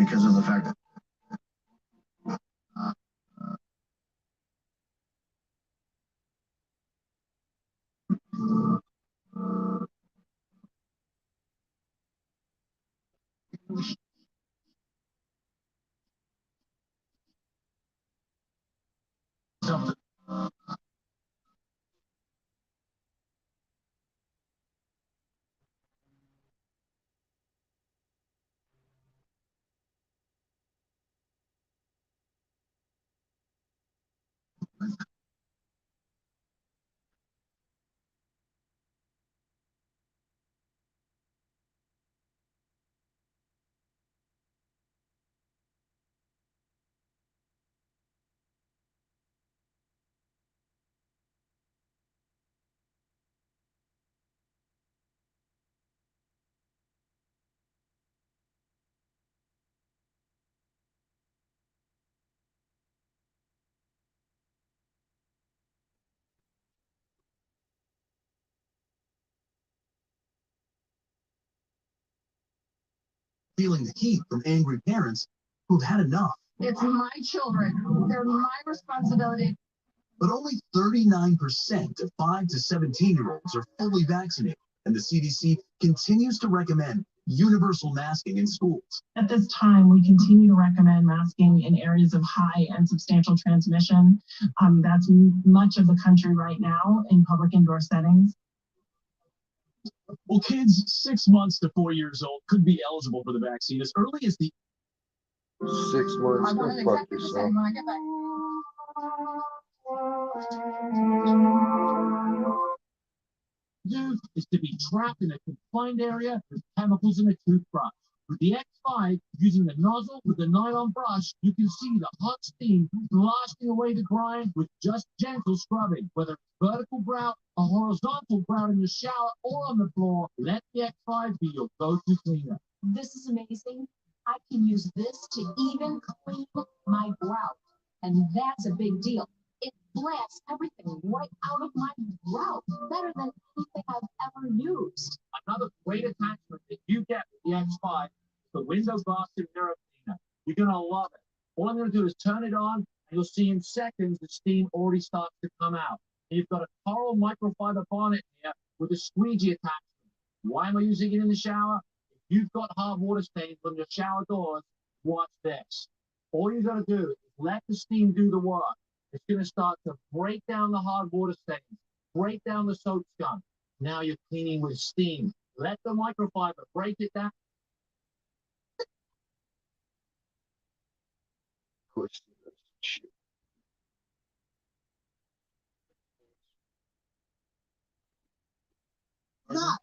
because of the fact that uh, something. Feeling the heat from angry parents who've had enough. It's my children. They're my responsibility. But only 39% of 5 to 17-year-olds are fully vaccinated, and the CDC continues to recommend universal masking in schools. At this time, we continue to recommend masking in areas of high and substantial transmission. That's much of the country right now in public indoor settings. Well, kids 6 months to 4 years old could be eligible for the vaccine as early as the 6 months. Go fuck yourself. When I get back. do is to be trapped in a confined area with chemicals in a toothbrush. With the X5, using the nozzle with the nylon brush, you can see the hot steam blasting away the grime with just gentle scrubbing. Whether it's vertical grout or horizontal grout in your shower or on the floor, let the X5 be your go-to cleaner. This is amazing. I can use this to even clean my grout, and that's a big deal. It blasts everything right out of my grout, better than anything I've ever used. Another great attachment that you get with the X5 is the window glass and mirror cleaner. You're going to love it. All I'm going to do is turn it on, and you'll see in seconds the steam already starts to come out. And you've got a coral microfiber bonnet here with a squeegee attachment. Why am I using it in the shower? If you've got hard water stains on your shower doors, watch this. All you got to do is let the steam do the work. It's going to start to break down the hard water stains, break down the soap scum. Now you're cleaning with steam. Let the microfiber break it down. Not.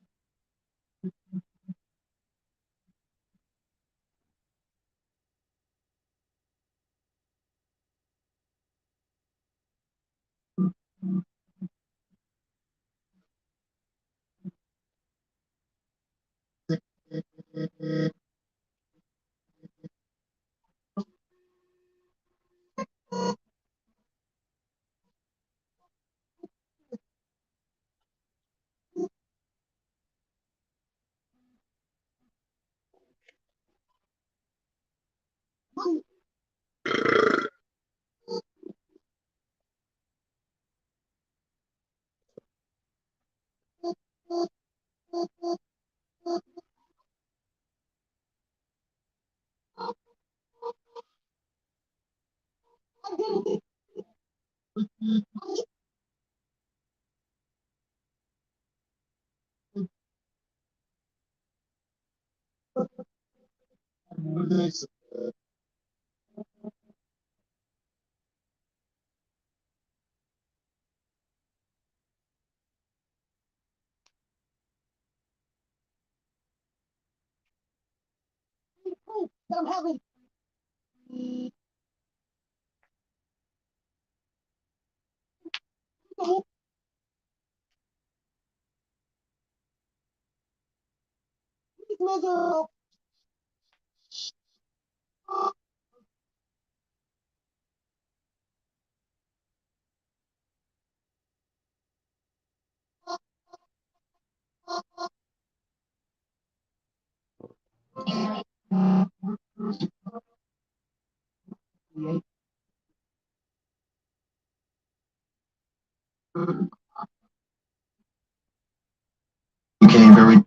I'm having. Miserable. became very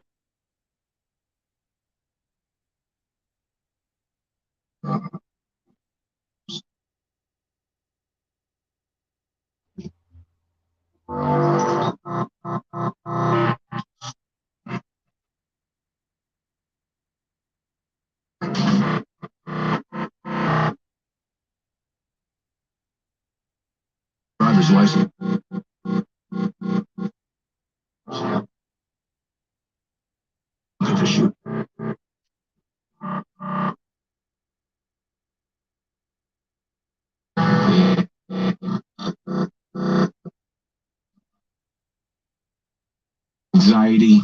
driver's license. To shoot. Anxiety.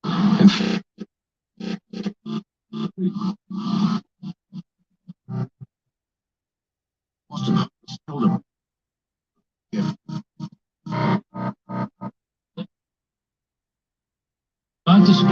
And told him. Yeah. I just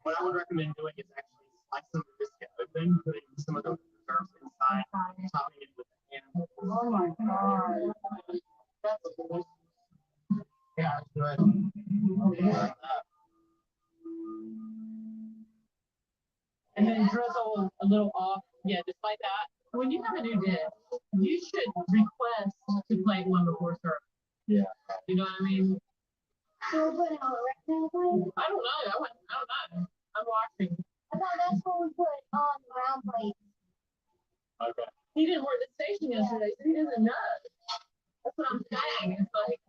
What I would recommend doing is actually slicing the biscuit open, putting some of the preserves inside, topping it with animal. Oh my God. That's delicious. Yeah, it's good. And then drizzle a little off. Yeah, just like that. When you have a new dish, you should request to plate one before serving. Yeah. You know what I mean? So we're putting on the rectangle plate? I don't know. I don't know. I'm watching. I thought that's what we put on the round plate. Okay. He didn't work the station yesterday, so he doesn't know. That's what I'm saying. It's like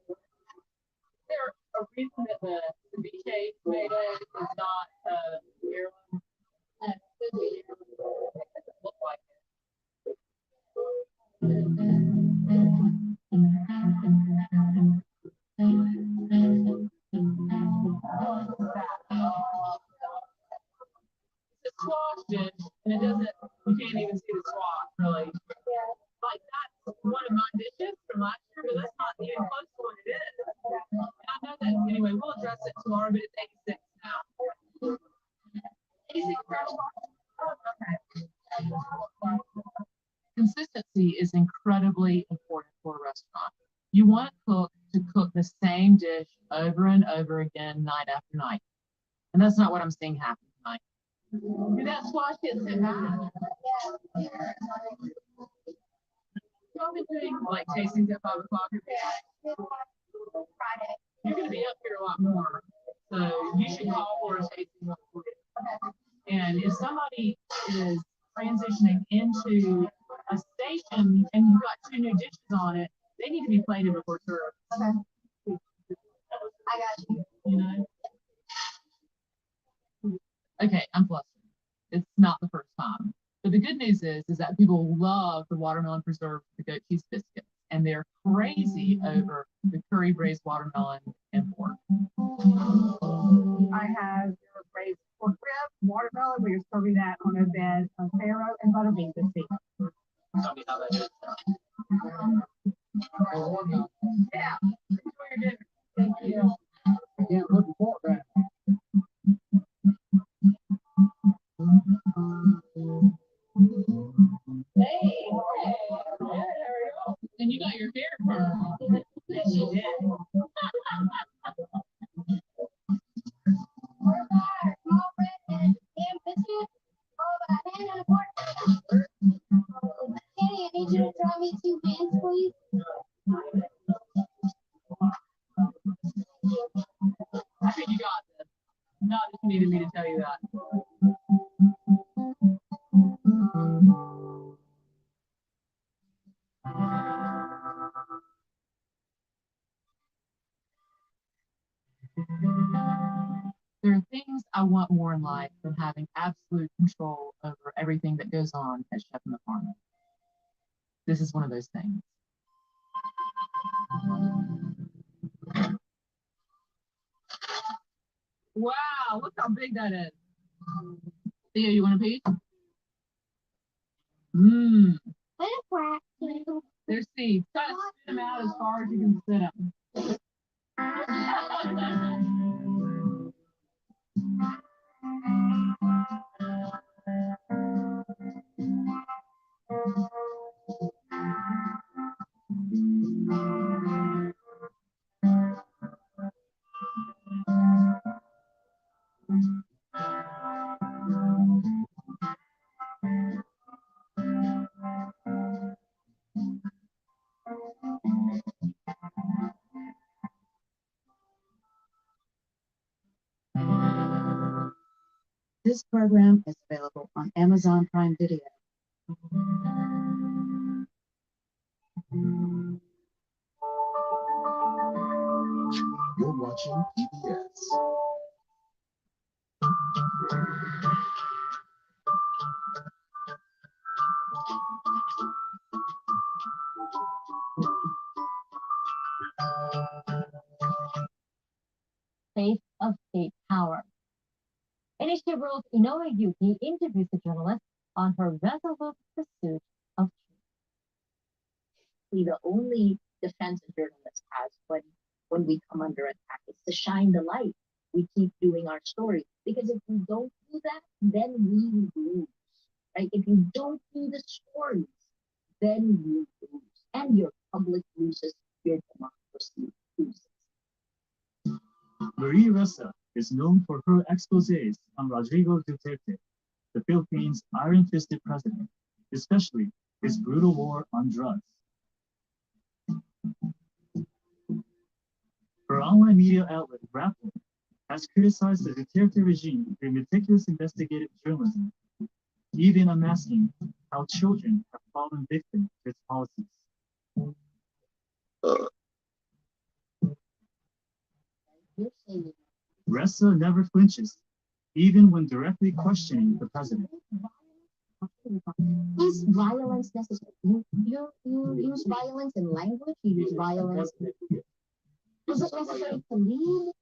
there's a reason that the BK tomato is not heirloom. It doesn't look like it. It's a squash dish, and it doesn't. You can't even see the squash really. Yeah. Like that's one of my dishes from last year, but that's not even close to what it is. And I know that anyway. We'll address it tomorrow, but it's 86 now. 86 fresh. Consistency is incredibly important for a restaurant. You want a cook to cook the same dish over and over again, night after night. And that's not what I'm seeing happen tonight. Did that squash get sent back? Y'all been doing like tastings at 5 o'clock every day? Friday. You're going to be up here a lot more. So you should call for a tasting before you. And if somebody is transitioning into a station and you've got 2 new dishes on it, they need to be plated before served. Okay. I got you. You know? Okay, I'm flustered. It's not the first time. But the good news is that people love the watermelon preserve, the goat cheese biscuits, and they're crazy over the curry braised watermelon and pork. I have your braised pork rib, watermelon, where you're serving that on a bed of farro and butter beans this week. Tell me how that is. Yeah. Enjoy your dinner. Thank you. I can't look for that. Hey, how are you? And you got your hair burned. Yes, you did. Small red and biscuit. not that you needed me to tell you that. There are things I want more in life than having absolute control over everything that goes on as chef in the farm. This is one of those things. Wow, look how big that is. Theo, you want a piece? Mmm. They're seeds. Try to spit them out as far as you can spit them. This program is available on Amazon Prime Video. You're watching PBS. Face of state power. NHK World's Inoue Yuki interviews the journalist on her resolute pursuit of truth. The only defense a journalist has when we come under attack is to shine the light. We keep doing our story, because if we don't do that, then we lose, right? If you don't do the stories, then you lose, and your public loses, your democracy loses. Marie Ressa is known for her exposés on Rodrigo Duterte, the Philippines' iron-fisted president, especially his brutal war on drugs. Her online media outlet, Rappler, has criticized the Duterte regime for meticulous investigative journalism, even unmasking how children have fallen victim to its policies. Ressa never flinches, even when directly questioning the president. Is violence necessary? You use violence in language, you use violence. Is it necessary to lead?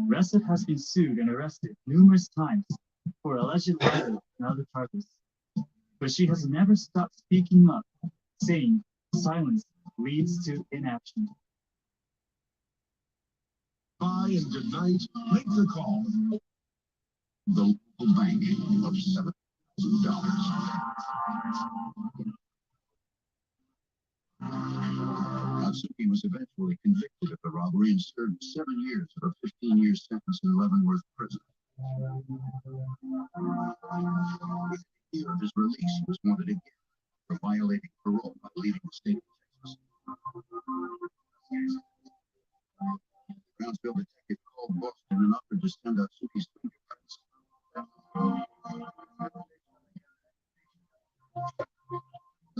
Ressa has been sued and arrested numerous times for alleged libel and other charges, but she has never stopped speaking up, saying silence leads to inaction. Buy and tonight, make the call. The local bank of $7,000. Atsuki was eventually convicted of the robbery and served 7 years of a 15-year sentence in Leavenworth prison. Within a year of his release, he was wanted again for violating parole by leaving the state of Texas. Brownsville detective called Boston and offered to send Atsuki's fingerprints.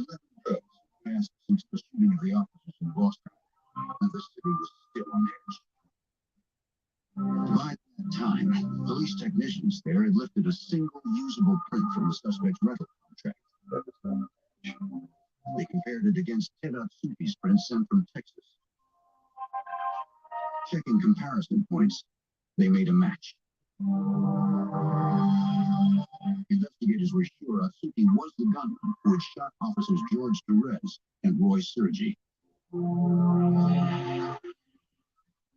11 drugs passed since the shooting of the officers in Boston, and the city was still on edge. By that time, police technicians there had lifted a single usable print from the suspect's rental contract. They compared it against Ted Atsuki's print sent from Texas. Checking comparison points, they made a match. Investigators were sure Atsuki was the gunman who had shot officers George Perez and Roy Sergi.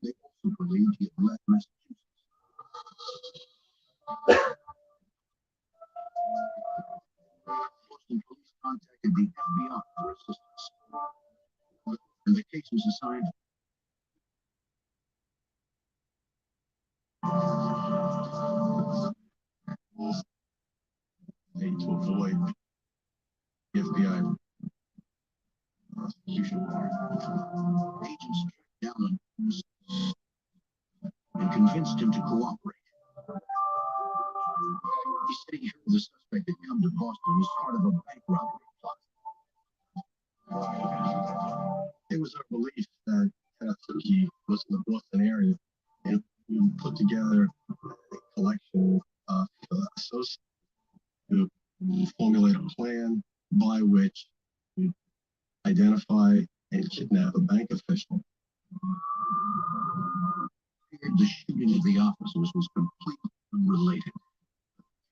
They also believed he had left Massachusetts. Boston police contacted the FBI for assistance, and the case was assigned to avoid the FBI prosecution. Agents tracked down and convinced him to cooperate. He said he heard the suspect had come to Boston as part of a bank robbery plot. It was our belief that he was in the Boston area, and we put together a collection of associates to formulate a plan by which we identify and kidnap a bank official. The shooting of the officers was completely unrelated.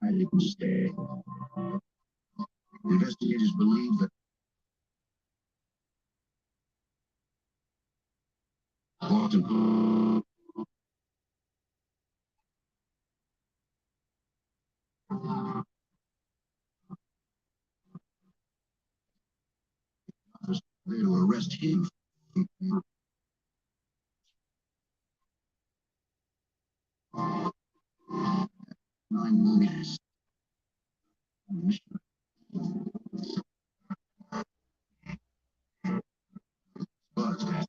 I didn't stay. Investigators believe that Boston there to arrest him. 9 movies. But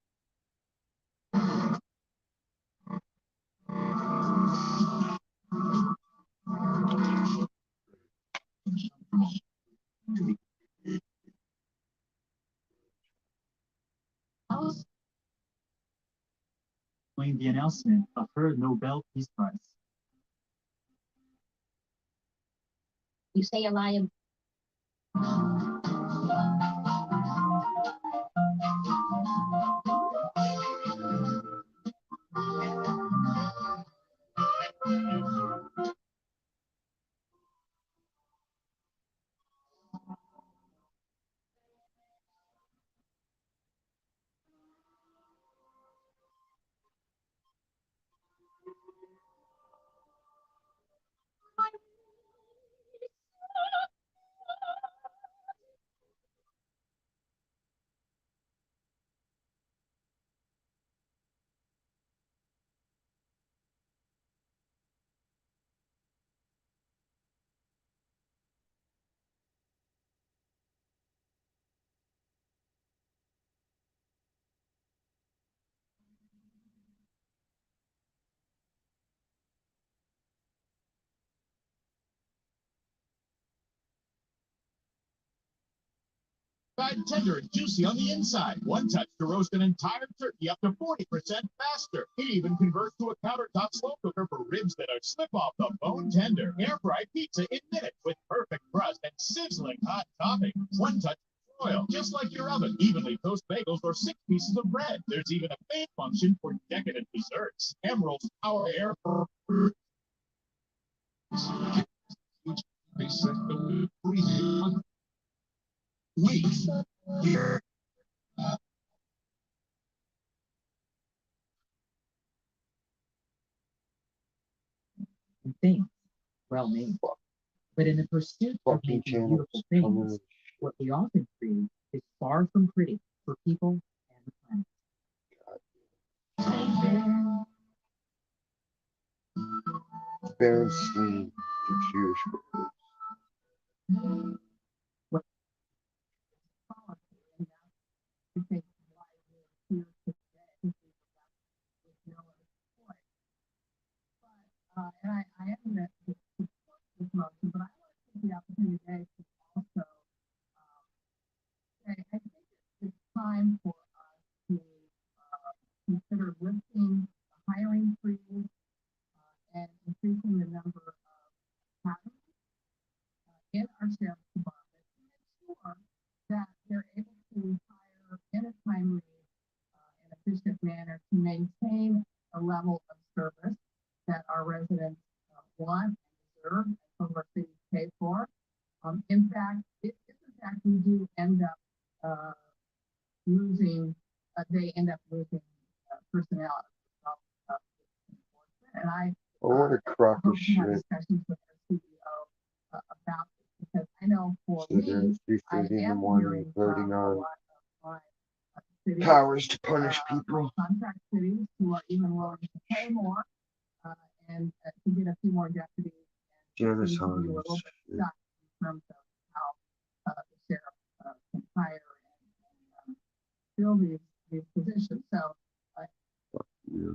Explained the announcement of her Nobel Peace Prize. You say a lie. Tender and juicy on the inside. One touch to roast an entire turkey up to 40% faster. It even converts to a countertop slow cooker for ribs that are slip off the bone tender. Air fry pizza in minutes with perfect crust and sizzling hot topping. One touch oil, just like your oven. Evenly toast bagels or 6 pieces of bread. There's even a fan function for decadent desserts. Emerald's Power Air. wait, here. Things well named. But in the pursuit of making beautiful things, what we often create is far from pretty for people and the planet. Very sweet Jewish words. And I am going to support this motion, but I want to take the opportunity today to also say I think it's time for us to consider lifting the hiring freeze and increasing the number of academies in our sheriff's department to make sure that they're able to hire in a timely and efficient manner to maintain a level of service that our residents want and deserve, and some of our cities pay for. In fact, if in fact we do end up losing, they end up losing personnel as a result of this enforcement. And I what a crock of hope to have shit. discussions with our CEO about this, because I know for So there me, it's I 3:30 in the am morning hearing voting from a on lot of my cities, powers to punish people. contract cities who are even willing to pay more and to get a few more deputies, and Janice seem to be a Hines. little bit stuck in terms of how the sheriff can hire and fill these positions. So Yeah.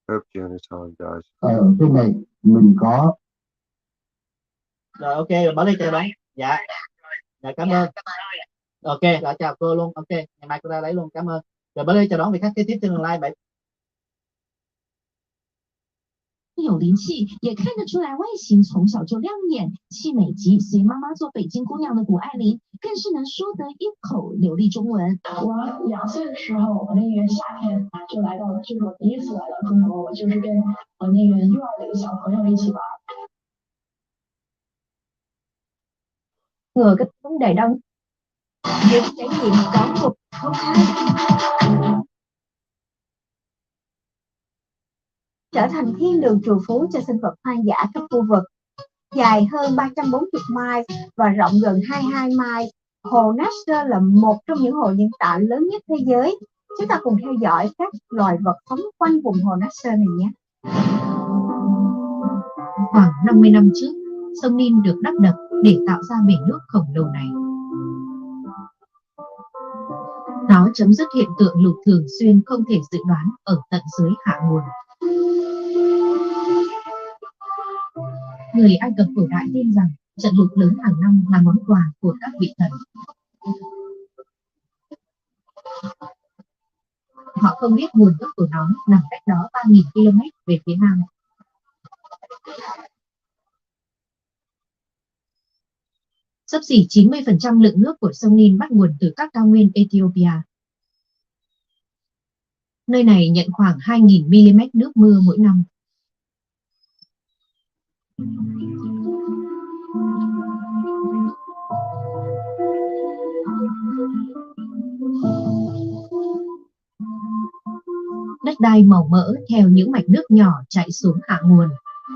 Hope dinner time, guys. Trên này mình có Rồi ok, rồi mở ly cho bạn. Dạ. Dạ cảm ơn. Ok, rồi chào cô luôn. Ok, ngày mai cô ra lấy luôn. Cảm ơn. Rồi mở ly chào đón vị khách kế tiếp trên đường line vậy. 有灵气，也看得出来外形从小就亮眼，气美极，随妈妈做北京姑娘的谷爱凌，更是能说得一口流利中文。我2岁的时候，我那年夏天就来到了，这是我第一次来到中国，我就是跟我那个幼儿的一个小朋友一起玩。 Ngừa cái vấn đề đông những trải nghiệm có một không hai trở thành thiên đường trù phú cho sinh vật hoang dã khắp khu vực. Dài hơn 340 miles và rộng gần 22 miles, hồ Nasser là một trong những hồ nhân tạo lớn nhất thế giới. Chúng ta cùng theo dõi các loài vật sống quanh vùng hồ Nasser này nhé. Khoảng 50 năm trước, sông Nin được đắp đập để tạo ra bể nước khổng lồ này. Nó chấm dứt hiện tượng lụt thường xuyên không thể dự đoán ở tận dưới hạ nguồn. Người Ai Cập cổ đại tin rằng trận lụt lớn hàng năm là món quà của các vị thần. Họ không biết nguồn gốc của nó nằm cách đó 3.000 km về phía nam. Xấp xỉ 90% lượng nước của sông Nin bắt nguồn từ các cao nguyên Ethiopia. Nơi này nhận khoảng 2.000 mm nước mưa mỗi năm. Đất đai màu mỡ theo những mạch nước nhỏ chạy xuống hạ nguồn,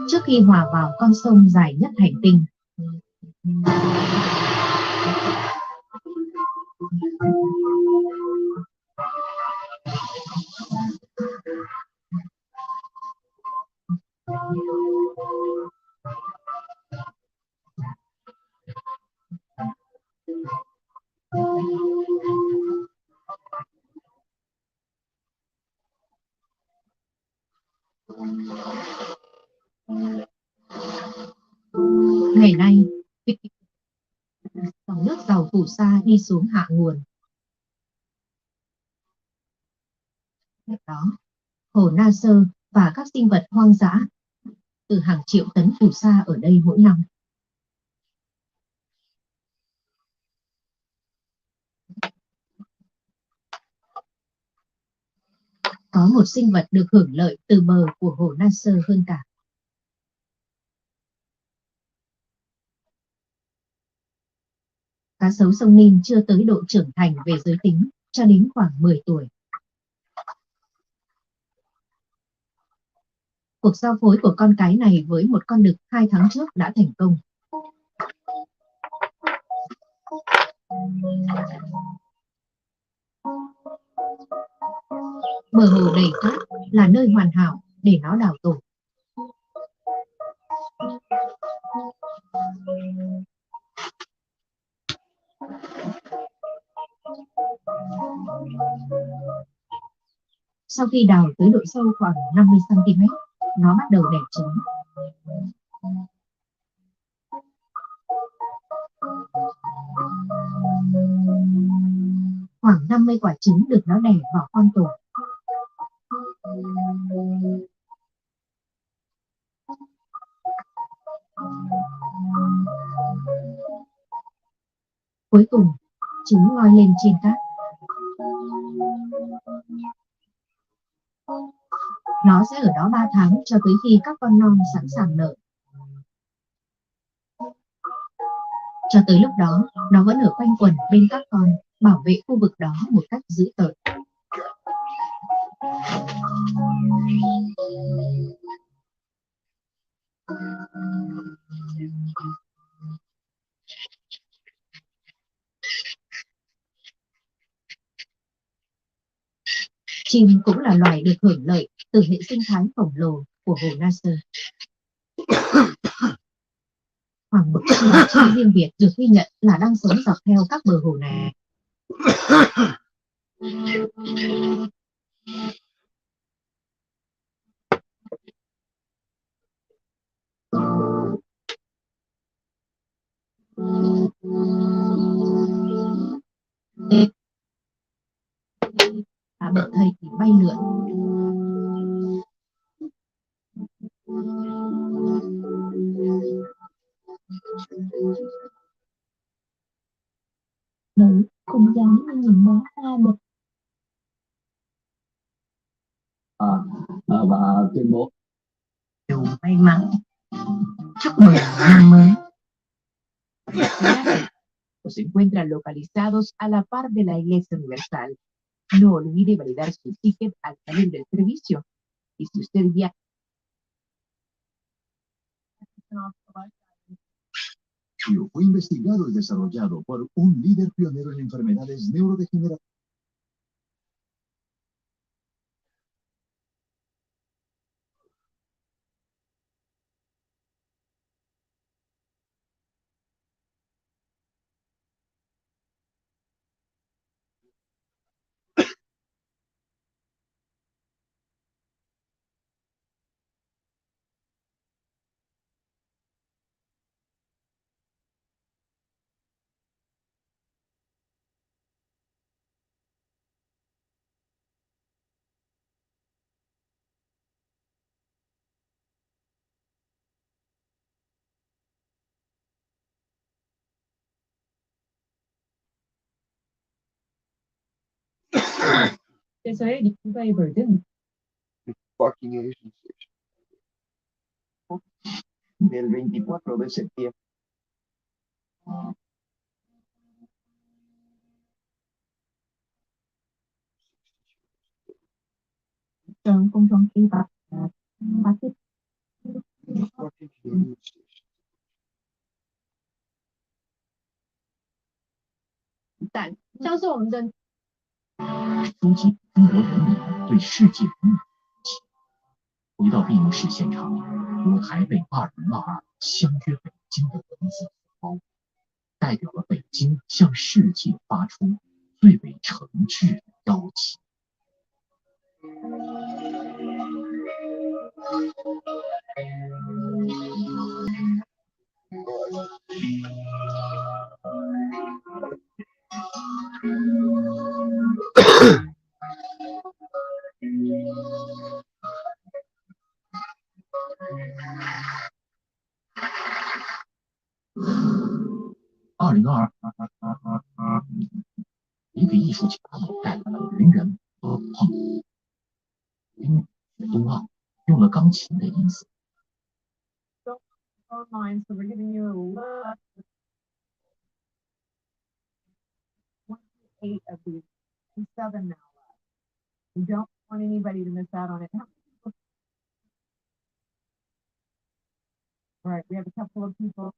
trước khi hòa vào con sông dài nhất hành tinh. Ngày nay, dòng nước giàu phù sa đi xuống hạ nguồn. Đó, hồ Nasser và các sinh vật hoang dã từ hàng triệu tấn phù sa ở đây mỗi năm. Có một sinh vật được hưởng lợi từ bờ của hồ Nasser hơn cả. Cá sấu sông Nin chưa tới độ trưởng thành về giới tính cho đến khoảng 10 tuổi. Cuộc giao phối của con cái này với một con đực 2 tháng trước đã thành công. Bờ hồ đầy cát là nơi hoàn hảo để nó đào tổ. Sau khi đào tới độ sâu khoảng 50 cm, nó bắt đầu đẻ trứng. Khoảng 50 quả trứng được nó đẻ vào con tổ. Cuối cùng, trứng ngoi lên trên cát. Nó sẽ ở đó 3 tháng cho tới khi các con non sẵn sàng nở. Cho tới lúc đó, nó vẫn ở quanh quẩn bên các con, bảo vệ khu vực đó một cách dữ tợn. Chim cũng là loài được hưởng lợi từ hệ sinh thái khổng lồ của hồ Nasser. Khoảng 100 loài chim riêng biệt được ghi nhận là đang sống dọc theo các bờ hồ này. Nữ cũng giống như những bó hoa đẹp. Và tuyên bố Điều may mắn. Chúc mừng năm mới. Se encuentran localizados a la par de la Iglesia Universal. No olvide validar su ticket al salir del servicio. Y si usted viaja Fue investigado y desarrollado por un líder pionero en enfermedades neurodegenerativas. 에서의 리바이벌 등 Fucking Asian station. del 24 de septiembre. trong công trong khi và tiếp Fucking Canadian station.但上次我们的书籍中国人民对世界人民回到闭幕式现场，舞台被2022相约北京的文字包围，代表了北京向世界发出最为诚挚的邀请。2022，一个艺术家带来了人人和碰冬奥用了钢琴的音色。Online, so we're giving you a lot. 28 of these, and 7 now left. We don't want anybody to miss out on it. How many people? All right, we have a couple of people.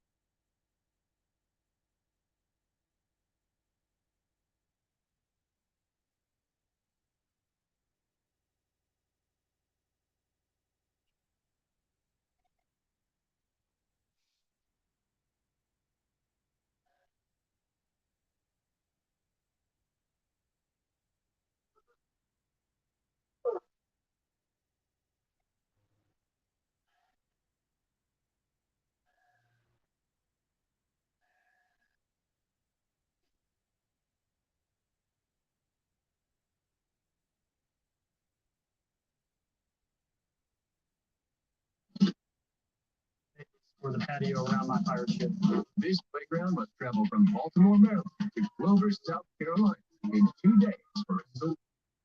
For the patio around my fire ship. This playground must travel from Baltimore, Maryland to Clover, South Carolina in 2 days for a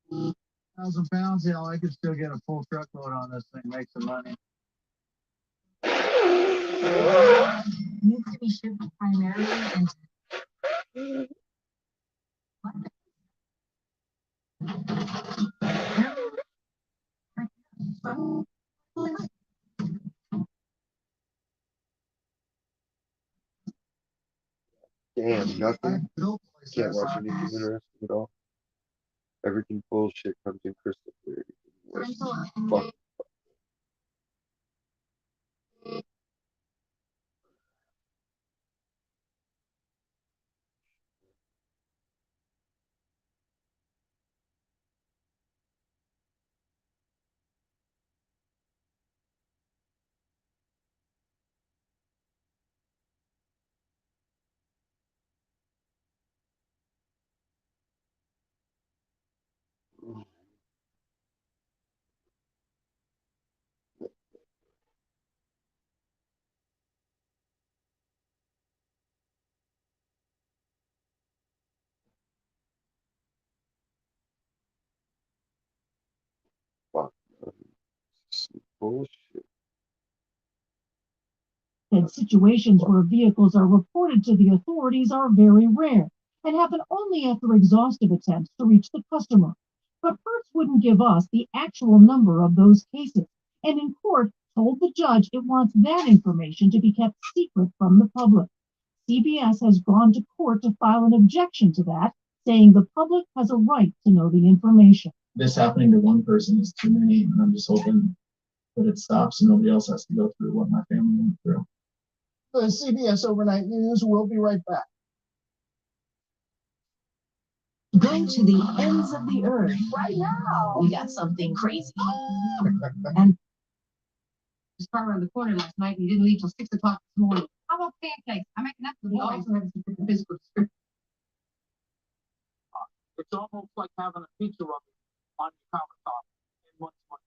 1,000 pounds. Yeah, I could still get a full truckload on this thing, make some money. Needs to be shipped primarily into Damn, nothing. Can't watch anything interesting at all. Everything bullshit comes in crystal clear. Fuck. Bullshit. That situations where vehicles are reported to the authorities are very rare and happen only after exhaustive attempts to reach the customer. But Hertz wouldn't give us the actual number of those cases, and in court told the judge it wants that information to be kept secret from the public. CBS has gone to court to file an objection to that, saying the public has a right to know the information. This happening to one person is too many, and I'm just hoping that it stops and nobody else has to go through what my family went through. The CBS Overnight News will be right back. Go to the ends of the earth right now. We got something crazy. And Just car around the corner last night and he didn't leave till 6 o'clock this morning. How about pancakes? I'm making that for the boys. Also have some physical description. It's almost like having a pizza oven on your countertop in one month.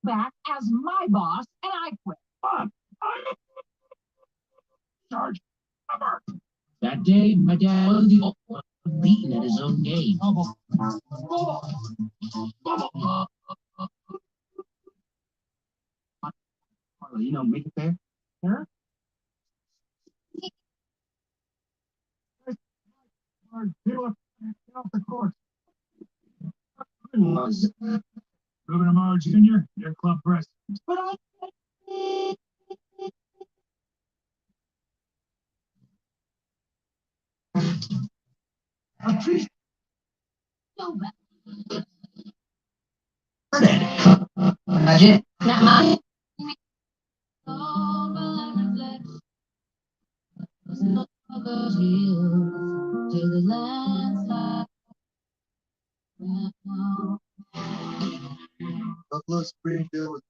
back as my boss, and I quit. Charge number. That day, my dad was the only one beaten at his own game. You know, make it fair. Huh? Get off the court. Ruben Amaro Jr., your club president. But I Budget, not mine. Buffalo Springfield.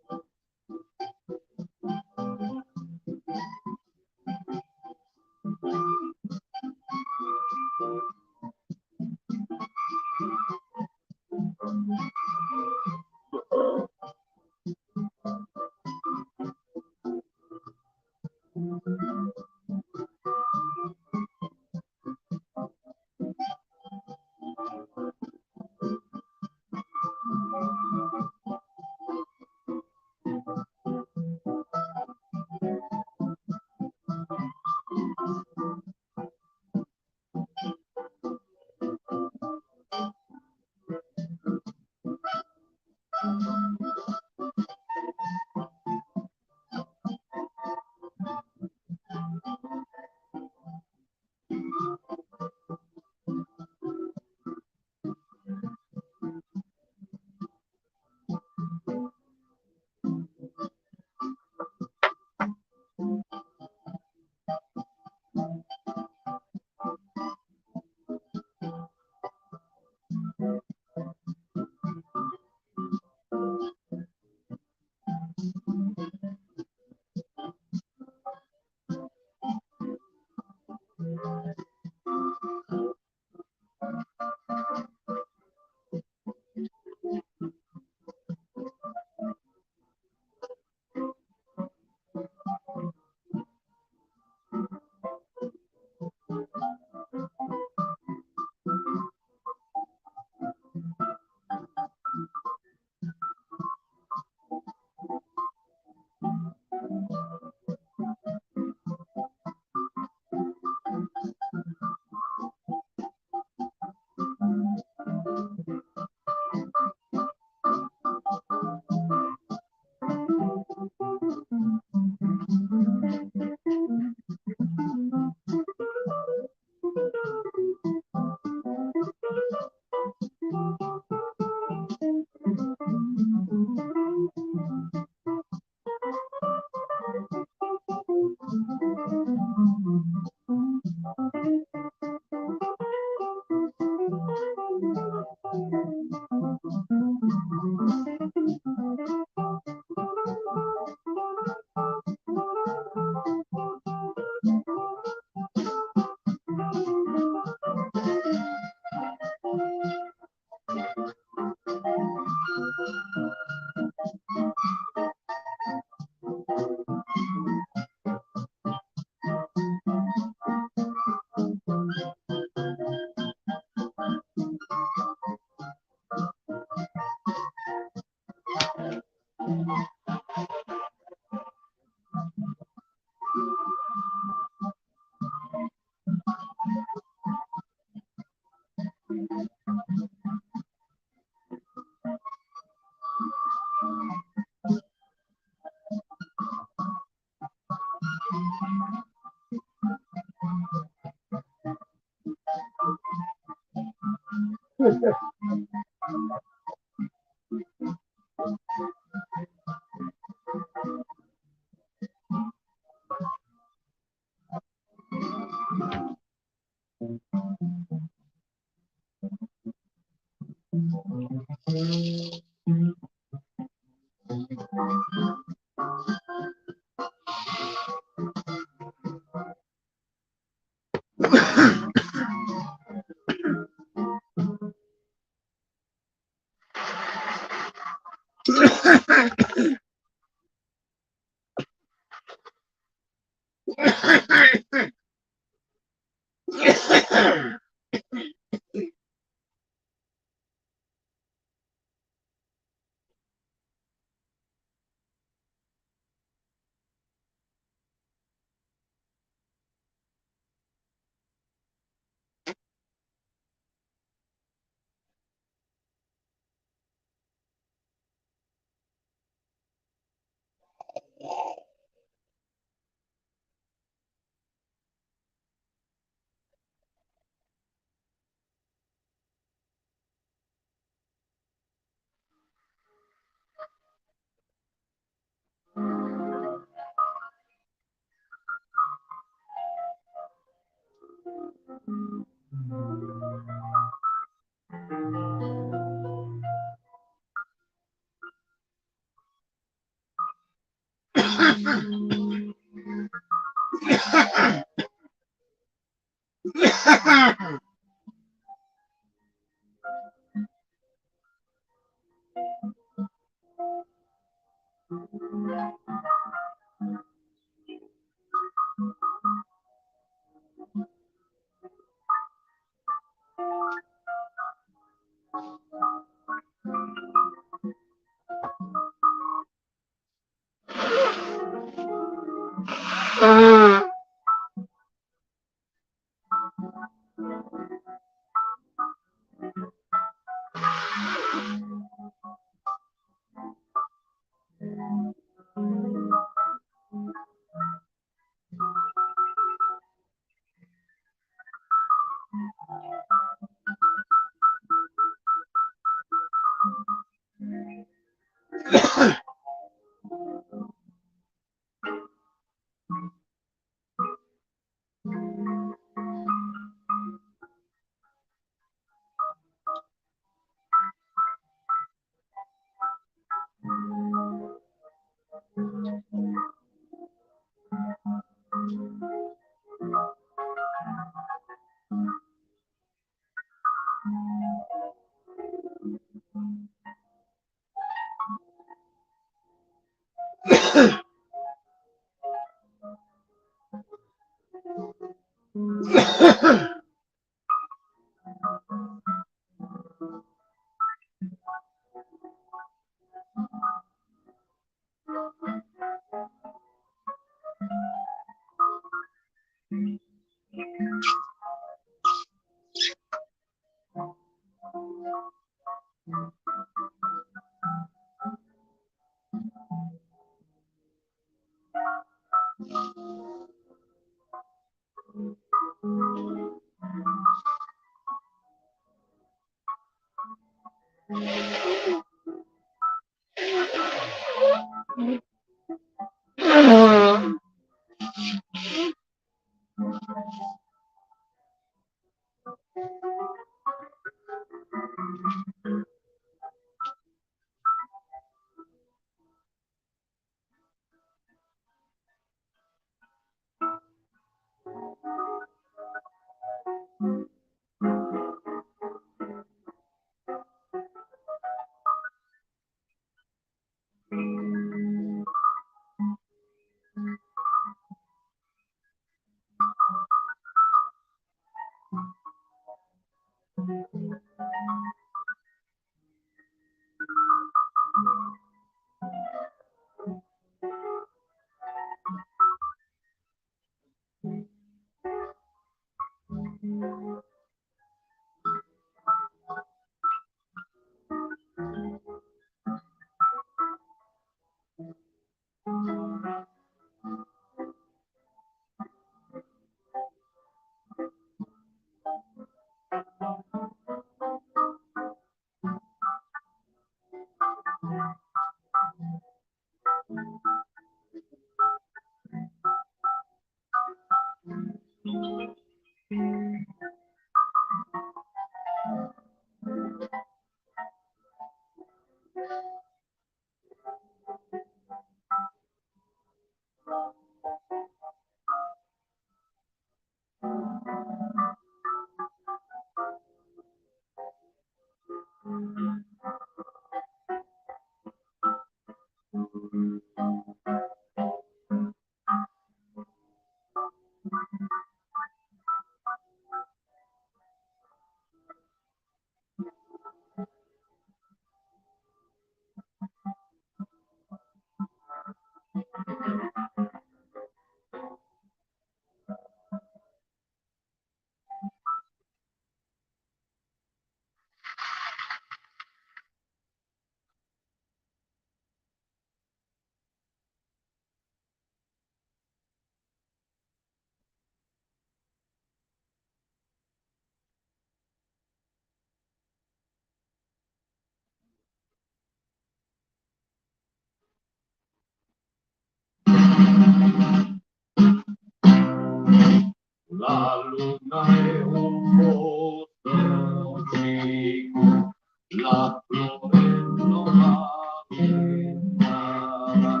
La luna è un posto chico, la flore non la ventana,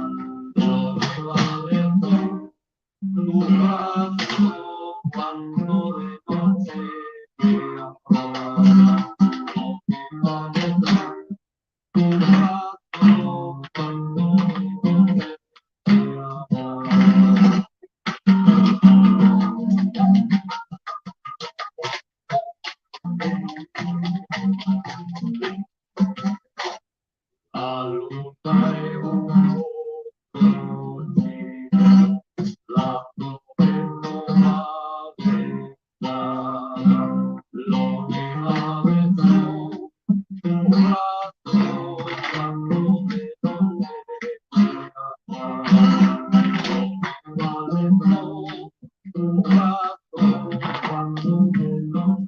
dove vale tu braccio quando le nozze ti approvano, dove vale tu braccio quando le nozze ti approvano. Allontanare un po' così, la novella lo aveva un braccio quando vedo un braccio quando vedo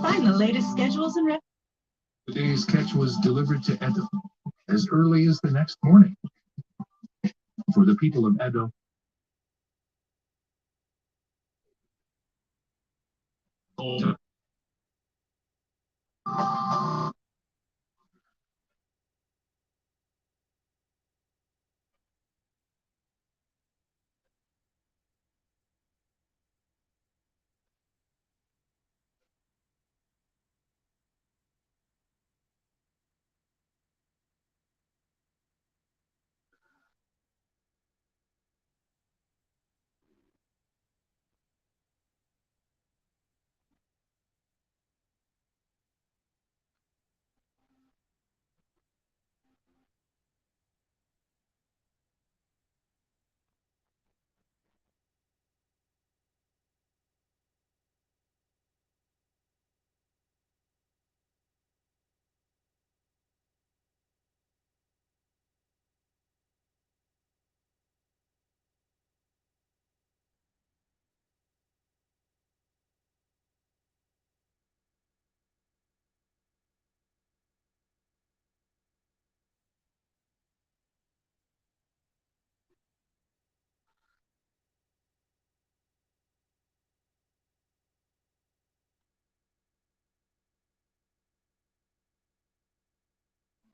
Find the latest schedules and Today's catch was delivered to Edo as early as the next morning. For the people of Edo,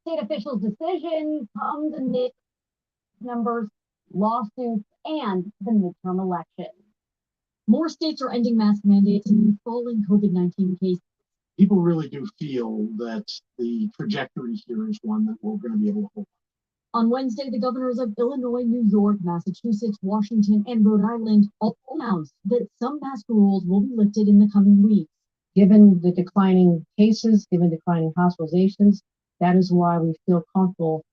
State officials' decision comes amid numbers, lawsuits, and the midterm election. More states are ending mask mandates and falling COVID-19 cases. People really do feel that the trajectory here is one that we're going to be able to hold. On Wednesday, the governors of Illinois, New York, Massachusetts, Washington, and Rhode Island all announced that some mask rules will be lifted in the coming weeks. Given the declining cases, given declining hospitalizations, that is why we feel comfortable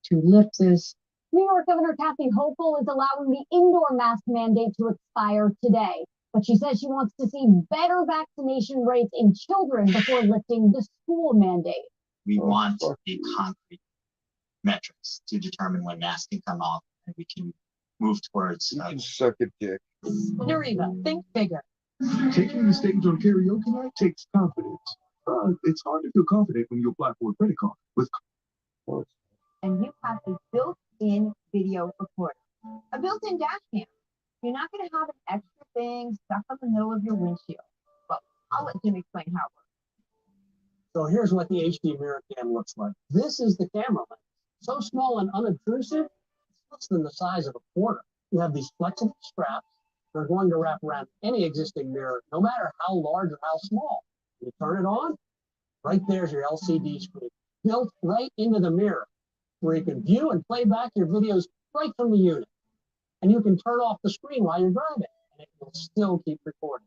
to lift this. New York Governor Kathy Hochul is allowing the indoor mask mandate to expire today, but she says she wants to see better vaccination rates in children before lifting the school mandate. We want the concrete metrics to determine when masks can come off and we can move towards. You can suck a dick. Nariva, think bigger. Taking the stage on karaoke night takes confidence. It's hard to feel confident when you apply for a credit card with. And you have a built-in video recorder, a built-in dash cam. You're not going to have an extra thing stuck on the middle of your windshield. Well, I'll let Jim explain how it works. So here's what the HD mirror cam looks like. This is the camera lens. So small and unobtrusive, it's less than the size of a quarter. You have these flexible straps. They're going to wrap around any existing mirror, no matter how large or how small. You turn it on, right there's your LCD screen, built right into the mirror, where you can view and play back your videos right from the unit. And you can turn off the screen while you're driving, and it will still keep recording.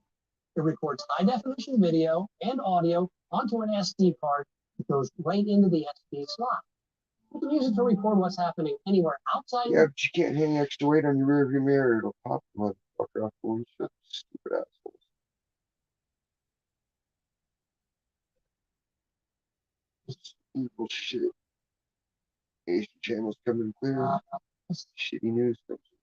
It records high-definition video and audio onto an SD card that goes right into the SD slot. You can use it to record what's happening anywhere outside. Yeah, but you can't hang extra weight on your rearview mirror. It'll pop the motherfucker off the windshield. Stupid assholes. It's evil shit. Asian channels coming clear. Shitty news comes in.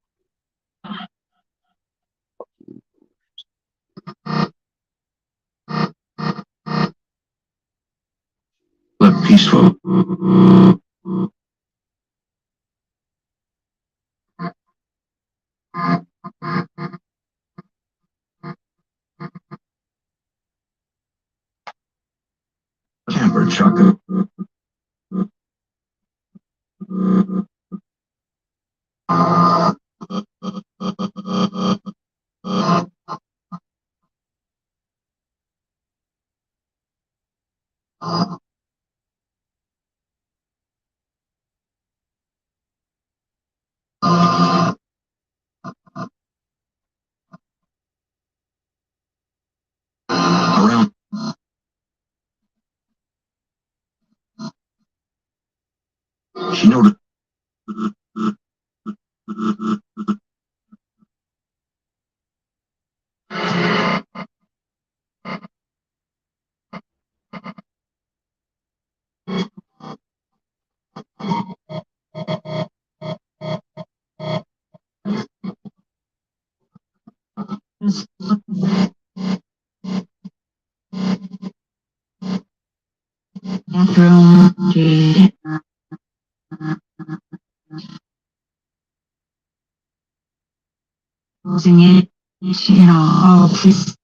But peaceful. Camper trucker. Around. She noticed. Singing, you know, watching.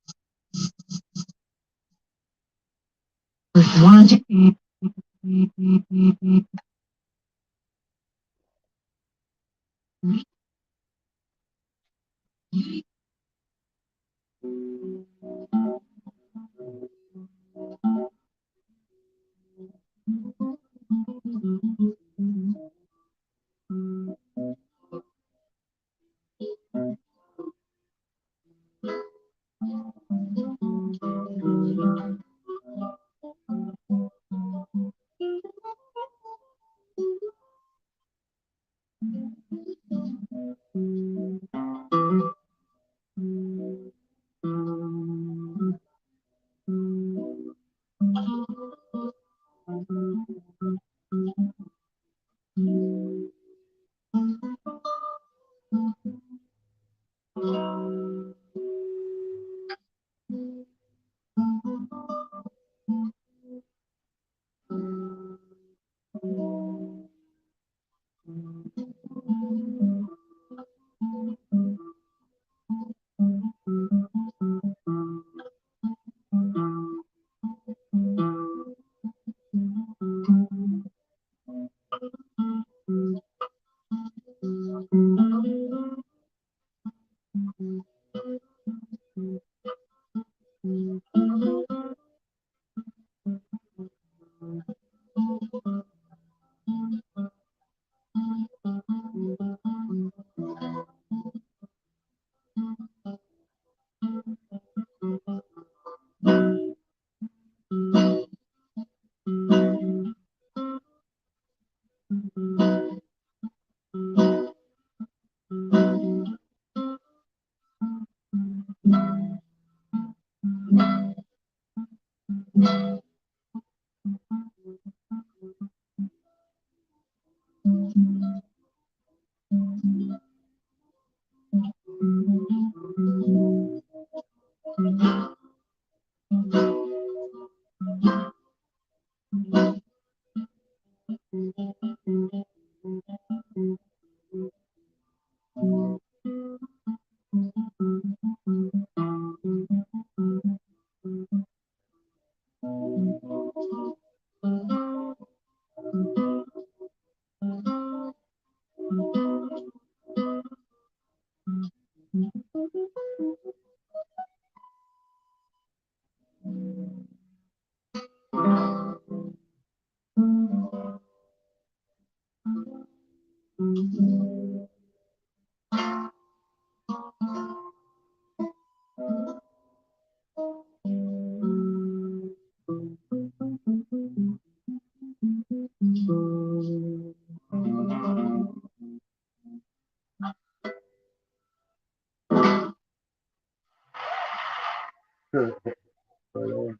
Right on.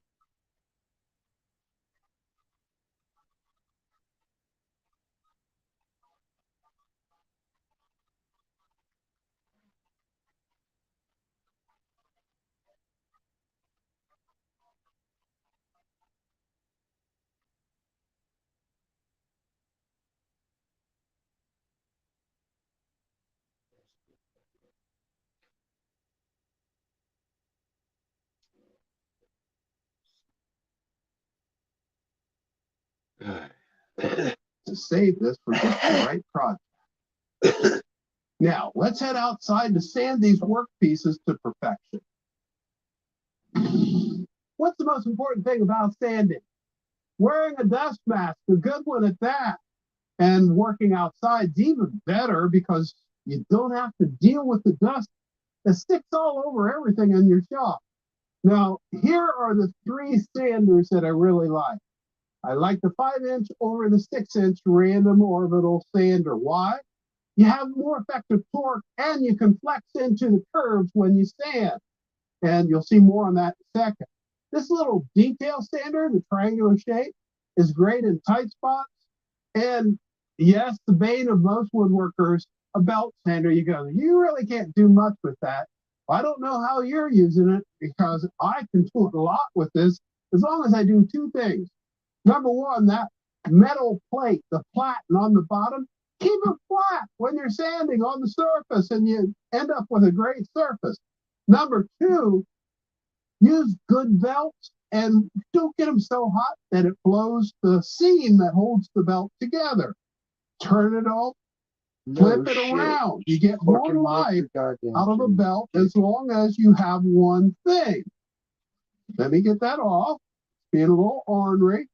To save this for just the right project. Now, let's head outside to sand these work pieces to perfection. What's the most important thing about sanding? Wearing a dust mask, a good one at that. And working outside's even better because you don't have to deal with the dust that sticks all over everything in your shop. Now, here are the 3 sanders that I really like. I like the 5-inch over the 6-inch random orbital sander. Why? You have more effective torque and you can flex into the curves when you sand. And you'll see more on that in a second. This little detail sander, the triangular shape, is great in tight spots. And yes, the bane of most woodworkers, a belt sander. You go, you really can't do much with that. I don't know how you're using it because I can do a lot with this as long as I do 2 things. Number 1, that metal plate, the platen on the bottom, keep it flat when you're sanding on the surface and you end up with a great surface. Number 2, use good belts and don't get them so hot that it blows the seam that holds the belt together. Turn it off, flip it around. You get more life out of a belt as long as you have one thing. Let me get that off. Being a little ornery.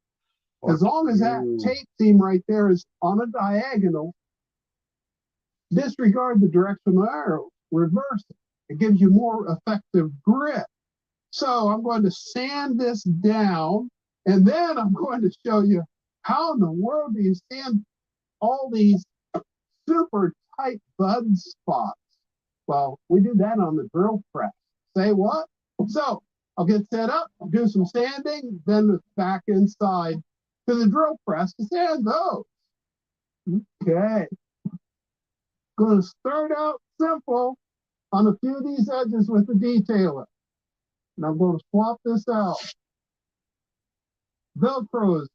As long as that tape seam right there is on a diagonal, disregard the direction of the arrow, reverse it. It gives you more effective grip. So I'm going to sand this down, and then I'm going to show you how in the world do you sand all these super tight bud spots. Well, we do that on the drill press. Say what? So I'll get set up, do some sanding, then back inside to the drill press to sand those. Okay. Going to start out simple on a few of these edges with the detailer. And I'm going to swap this out. Velcro is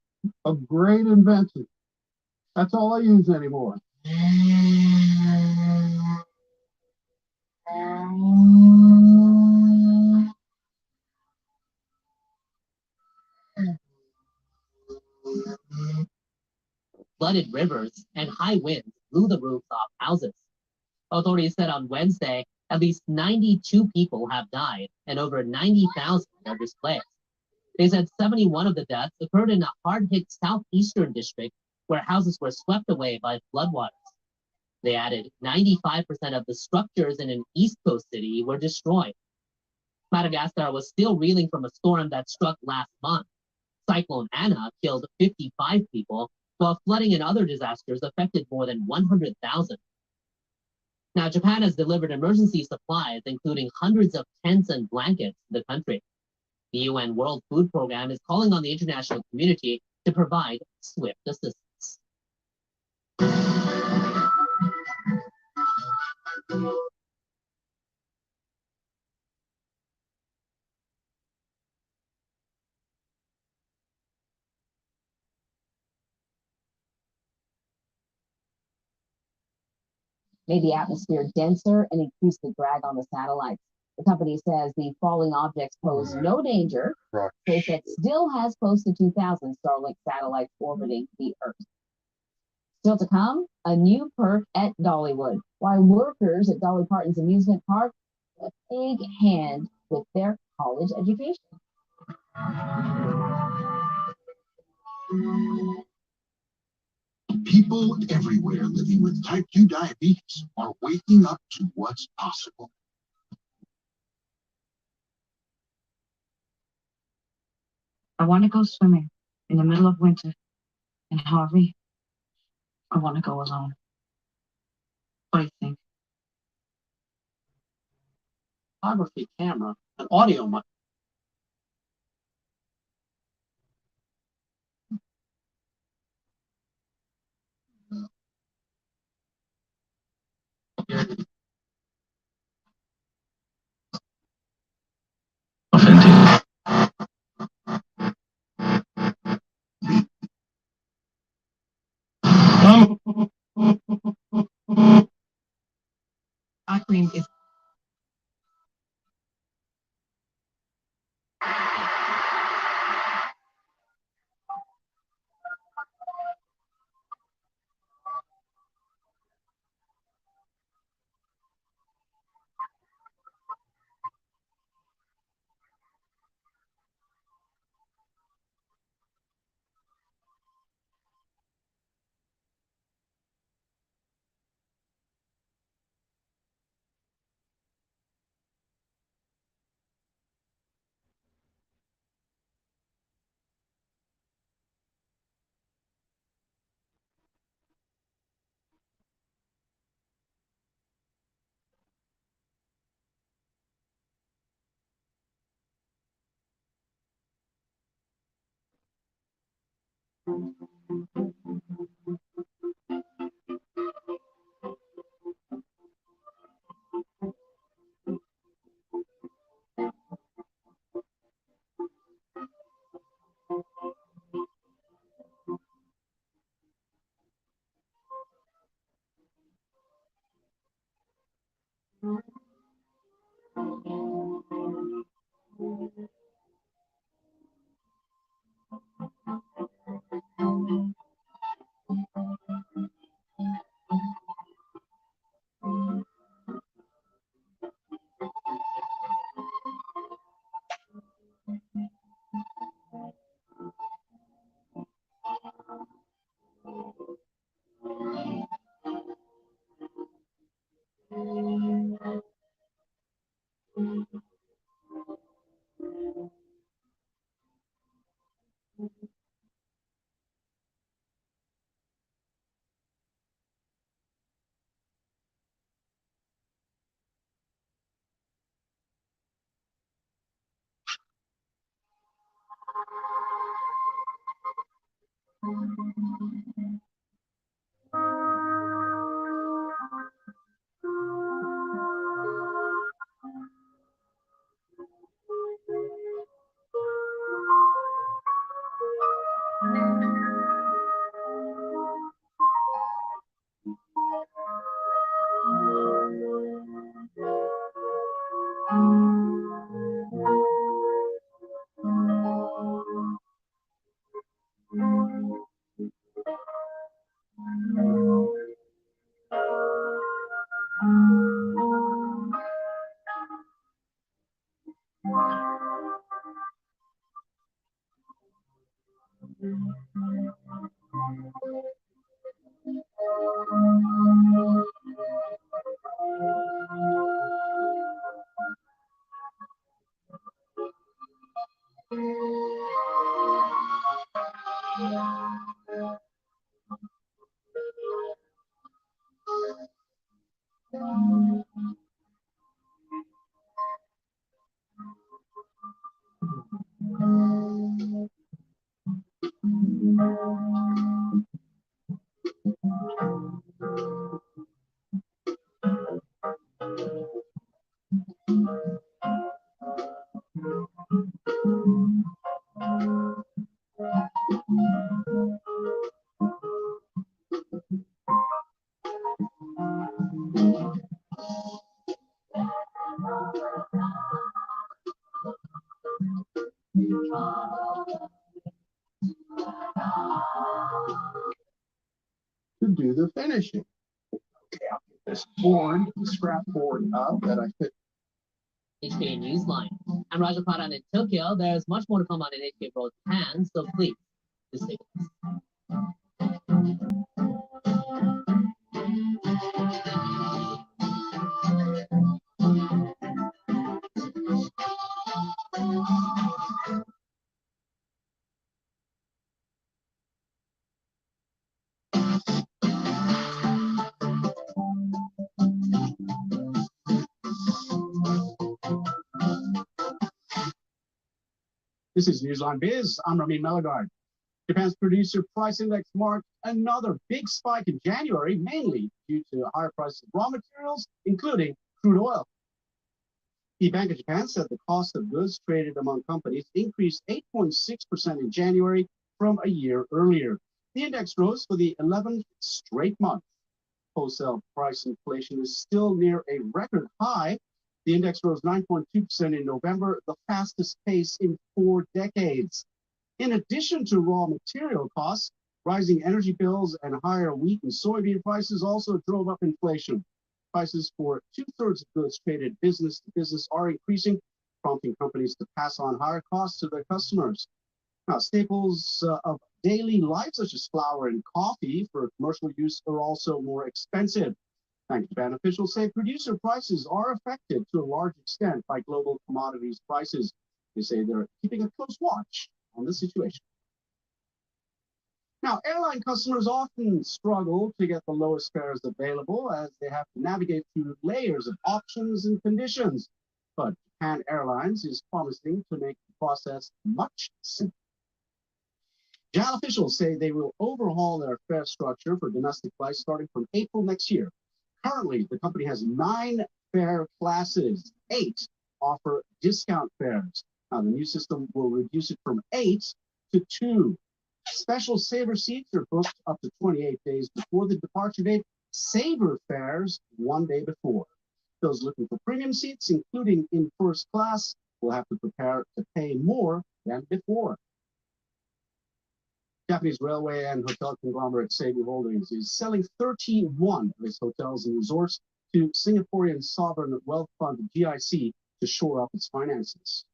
a great invention. That's all I use anymore. Flooded rivers and high winds blew the roofs off houses. Authorities said on Wednesday At least 92 people have died and over 90,000 are displaced. They said 71 of the deaths occurred in a hard-hit southeastern district where houses were swept away by floodwaters. They added 95% of the structures in an East Coast city were destroyed. Madagascar was still reeling from a storm that struck last month. Cyclone Anna killed 55 people, while flooding and other disasters affected more than 100,000. Now, Japan has delivered emergency supplies, including hundreds of tents and blankets, to the country. The UN World Food Program is calling on the international community to provide swift assistance. Made the atmosphere denser and increased the drag on the satellites. The company says the falling objects pose no danger. SpaceX still has close to 2,000 Starlink satellites orbiting the Earth. Still to come, a new perk at Dollywood. Why workers at Dolly Parton's amusement park have a big hand with their college education. People everywhere living with type 2 diabetes are waking up to what's possible. I want to go swimming in the middle of winter. And Harvey, I want to go alone. What do you think? Photography camera, an audio mic. Eye cream is To do the finishing. Okay, I'll get this board, the scrap board up that I fit. HK Newsline. I'm Raja Pradhan in Tokyo. There's much more to come on in HK World Japan, so please, just stay with us. This is News on Biz. I'm Ramin Melagard. Japan's producer price index marked another big spike in January, mainly due to higher prices of raw materials, including crude oil. The Bank of Japan said the cost of goods traded among companies increased 8.6% in January from a year earlier. The index rose for the 11th straight month. Wholesale price inflation is still near a record high. The index rose 9.2% in November, the fastest pace in 4 decades. In addition to raw material costs, rising energy bills and higher wheat and soybean prices also drove up inflation. Prices for 2/3 of goods traded business to business are increasing, prompting companies to pass on higher costs to their customers. Now, staples of daily life, such as flour and coffee for commercial use, are also more expensive. Bank of Japan officials say producer prices are affected to a large extent by global commodities prices. They say they're keeping a close watch on the situation. Now, airline customers often struggle to get the lowest fares available as they have to navigate through layers of options and conditions. But Japan Airlines is promising to make the process much simpler. JAL officials say they will overhaul their fare structure for domestic flights starting from April next year. Currently, the company has 9 fare classes. 8 offer discount fares. Now, the new system will reduce it from 8 to 2. Special Saver seats are booked up to 28 days before the departure date. Saver fares 1 day before. Those looking for premium seats, including in first class, will have to prepare to pay more than before. Japanese railway and hotel conglomerate Sepuku Holdings is selling 31 of its hotels and resorts to Singaporean sovereign wealth fund GIC to shore up its finances.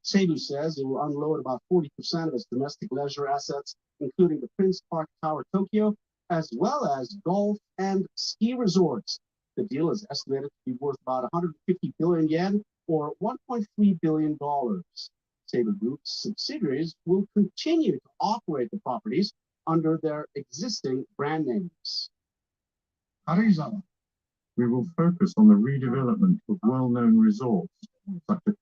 Sepuku says it will unload about 40% of its domestic leisure assets, including the Prince Park Tower Tokyo, as well as golf and ski resorts. The deal is estimated to be worth about 150 billion yen or $1.3 billion. Sepuku Group's subsidiaries will continue to operate the properties under their existing brand names. Arizawa, we will focus on the redevelopment of well-known resorts, such as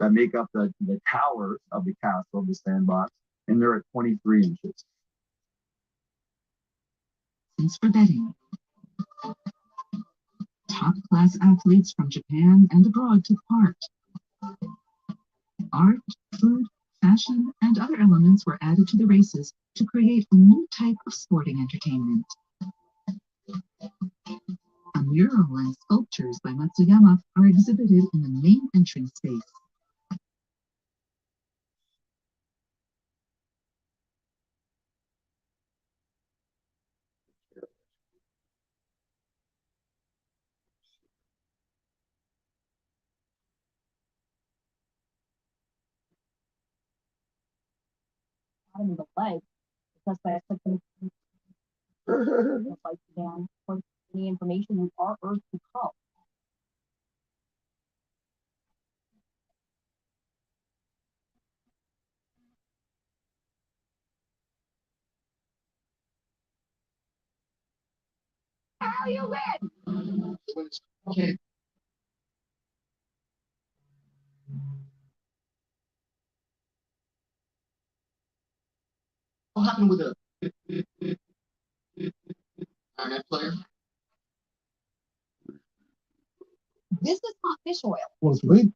that make up the towers of the castle, the sandbox, and they're at 23 inches. Since for betting, top-class athletes from Japan and abroad took part. Art, food, fashion, and other elements were added to the races to create a new type of sporting entertainment. A mural and sculptures by Matsuyama are exhibited in the main entrance space. Bottom of the leg, because by clicking the light down for any information you are urged to call. How you win? Okay. What happened with the internet player? This is hot fish oil. Well, sweet.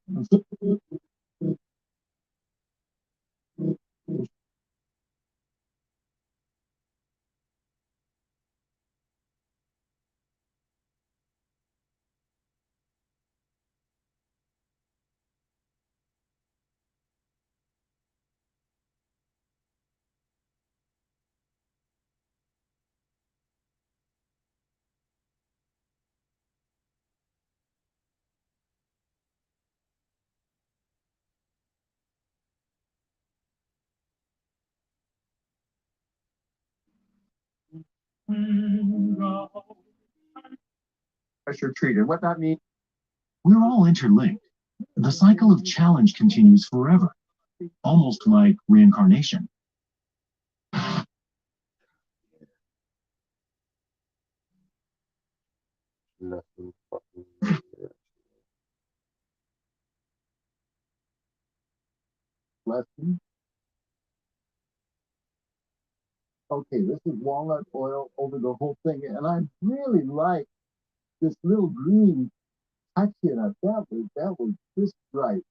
Pressure treated. What that means? We're all interlinked. The cycle of challenge continues forever, almost like reincarnation. Nothing fucking. Lesson. Okay, this is walnut oil over the whole thing, and I really like this little green touch in it. That was just right.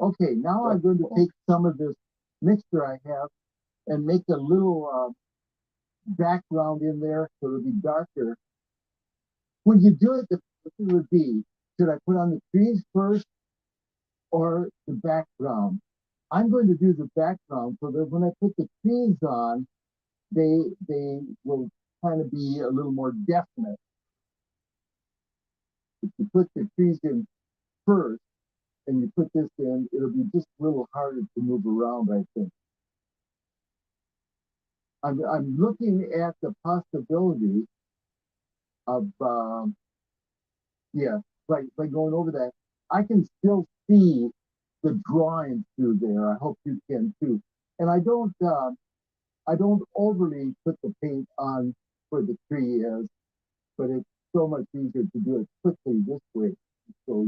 Okay, now I'm going to take some of this mixture I have and make a little background in there so it'll be darker. When you do it, the question would be, should I put on the trees first or the background? I'm going to do the background so that when I put the trees on, they will kind of be a little more definite. If you put the trees in first and you put this in, it'll be just a little harder to move around, I think. I'm looking at the possibility of, by going over that, I can still see the drawing through there. I hope you can too. And I don't overly put the paint on where the tree is, but it's so much easier to do it quickly this way. So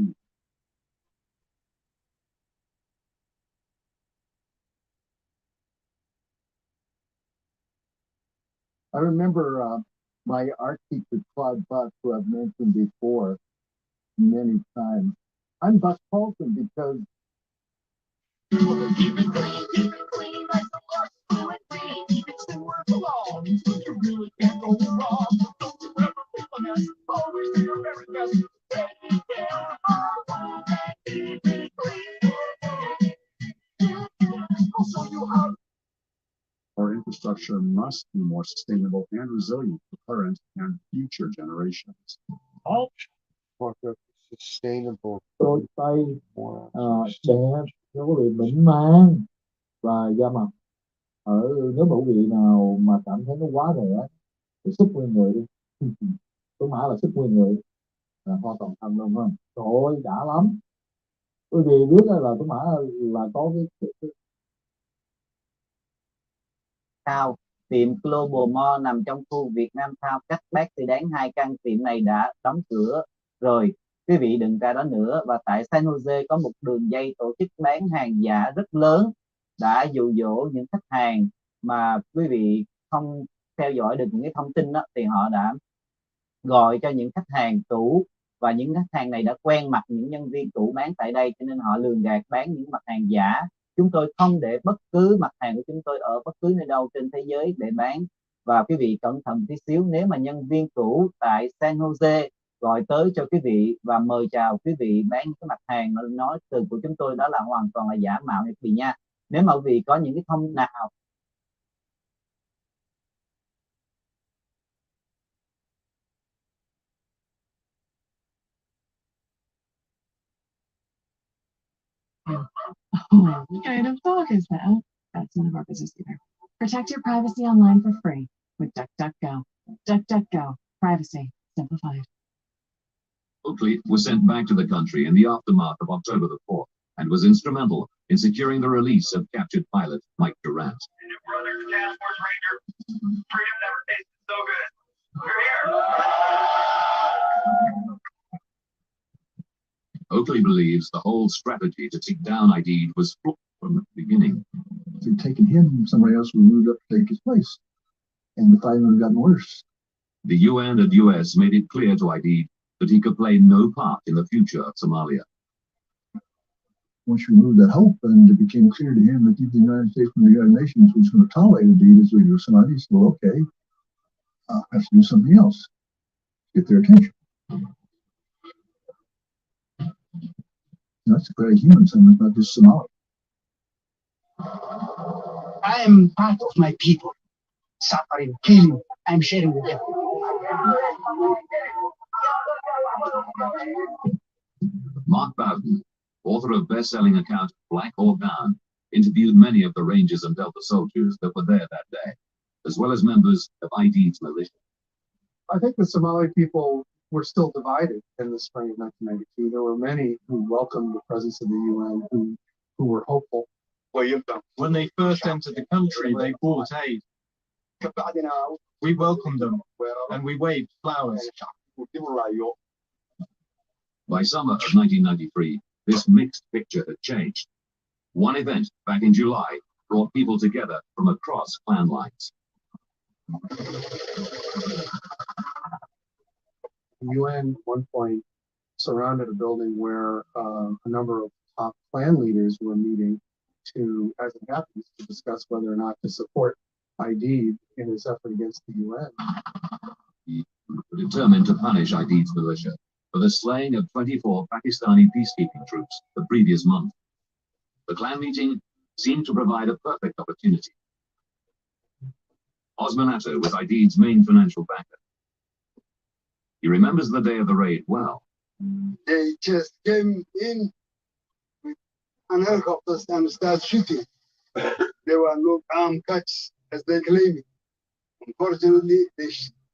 I remember my art teacher, Claude Buck, who I've mentioned before many times. I'm Buck Paulson because Keep it clean, like the wash, blue and green. It's the word belong. You really can't go wrong. Don't you ever feel a mess. Always do your very best. Take care of one and keep it clean. I'll show you how. Our infrastructure must be more sustainable and resilient for current and future generations. Fuck up sustainable. đôi tay đẹp cho quý vị mịn màng và da mặt. Nếu mà quý vị nào mà cảm thấy nó quá rẻ thì sức nguyên người đi. Tôi mã là sức nguyên người là hoa toàn thân luôn không? Trời ơi đã lắm. Quý vị biết là tôi mã là có cái Sao tiệm Global Mall nằm trong khu Việt Nam Town cách Bác Sĩ Đáng 2 căn tiệm này đã đóng cửa rồi. Quý vị đừng cả đó nữa, và tại San Jose có một đường dây tổ chức bán hàng giả rất lớn đã dụ dỗ những khách hàng mà quý vị không theo dõi được những cái thông tin đó, thì họ đã gọi cho những khách hàng cũ, và những khách hàng này đã quen mặt những nhân viên cũ bán tại đây, cho nên họ lường gạt bán những mặt hàng giả. Chúng tôi không để bất cứ mặt hàng của chúng tôi ở bất cứ nơi đâu trên thế giới để bán, và quý vị cẩn thận tí xíu. Nếu mà nhân viên cũ tại San Jose gọi tới cho quý vị và mời chào quý vị bán những cái mặt hàng nói từ của chúng tôi, đó là hoàn toàn là giả mạo quý vị nha. Nếu mà quý vị có những cái thông nào Oh, what kind of dog is that? That's none of our business either. Protect your privacy online for free with DuckDuckGo. DuckDuckGo. Privacy simplified. Oakley was sent back to the country in the aftermath of October the 4th and was instrumental in securing the release of captured pilot Mike Durant. And your brother, Task Force Ranger, freedom never tasted so good. You're here. Oakley believes the whole strategy to take down Aidid was flawed from the beginning. If they'd taken him, somebody else would have moved up to take his place, and the fighting would have gotten worse. The UN and US made it clear to Aidid that he could play no part in the future of Somalia. Once you removed that hope, and it became clear to him that the United States and the United Nations was going to tolerate Aidid as leader of Somalia, he said, well, okay, I'll have to do something else to get their attention. That's a very human thing, it's not just Somali. I am part of my people, suffering, killing, I'm sharing with them. Mark Bowden, author of best-selling account Black Hawk Down, interviewed many of the Rangers and Delta soldiers that were there that day, as well as members of Aidid's militia. I think the Somali people were still divided in the spring of 1992. There were many who welcomed the presence of the UN, who were hopeful. When they first entered the country, they brought aid. We welcomed them, and we waved flowers. By summer of 1993, this mixed picture had changed. One event back in July brought people together from across clan lines. The UN at one point surrounded a building where a number of top clan leaders were meeting to, as it happens, to discuss whether or not to support Aidid in his effort against the UN. He was determined to punish Aidid's militia for the slaying of 24 Pakistani peacekeeping troops the previous month. The clan meeting seemed to provide a perfect opportunity. Osman Atta was Aidid's main financial backer. He remembers the day of the raid well. They just came in with an helicopter and started shooting. There were no armed cuts, as they claim it. Unfortunately, they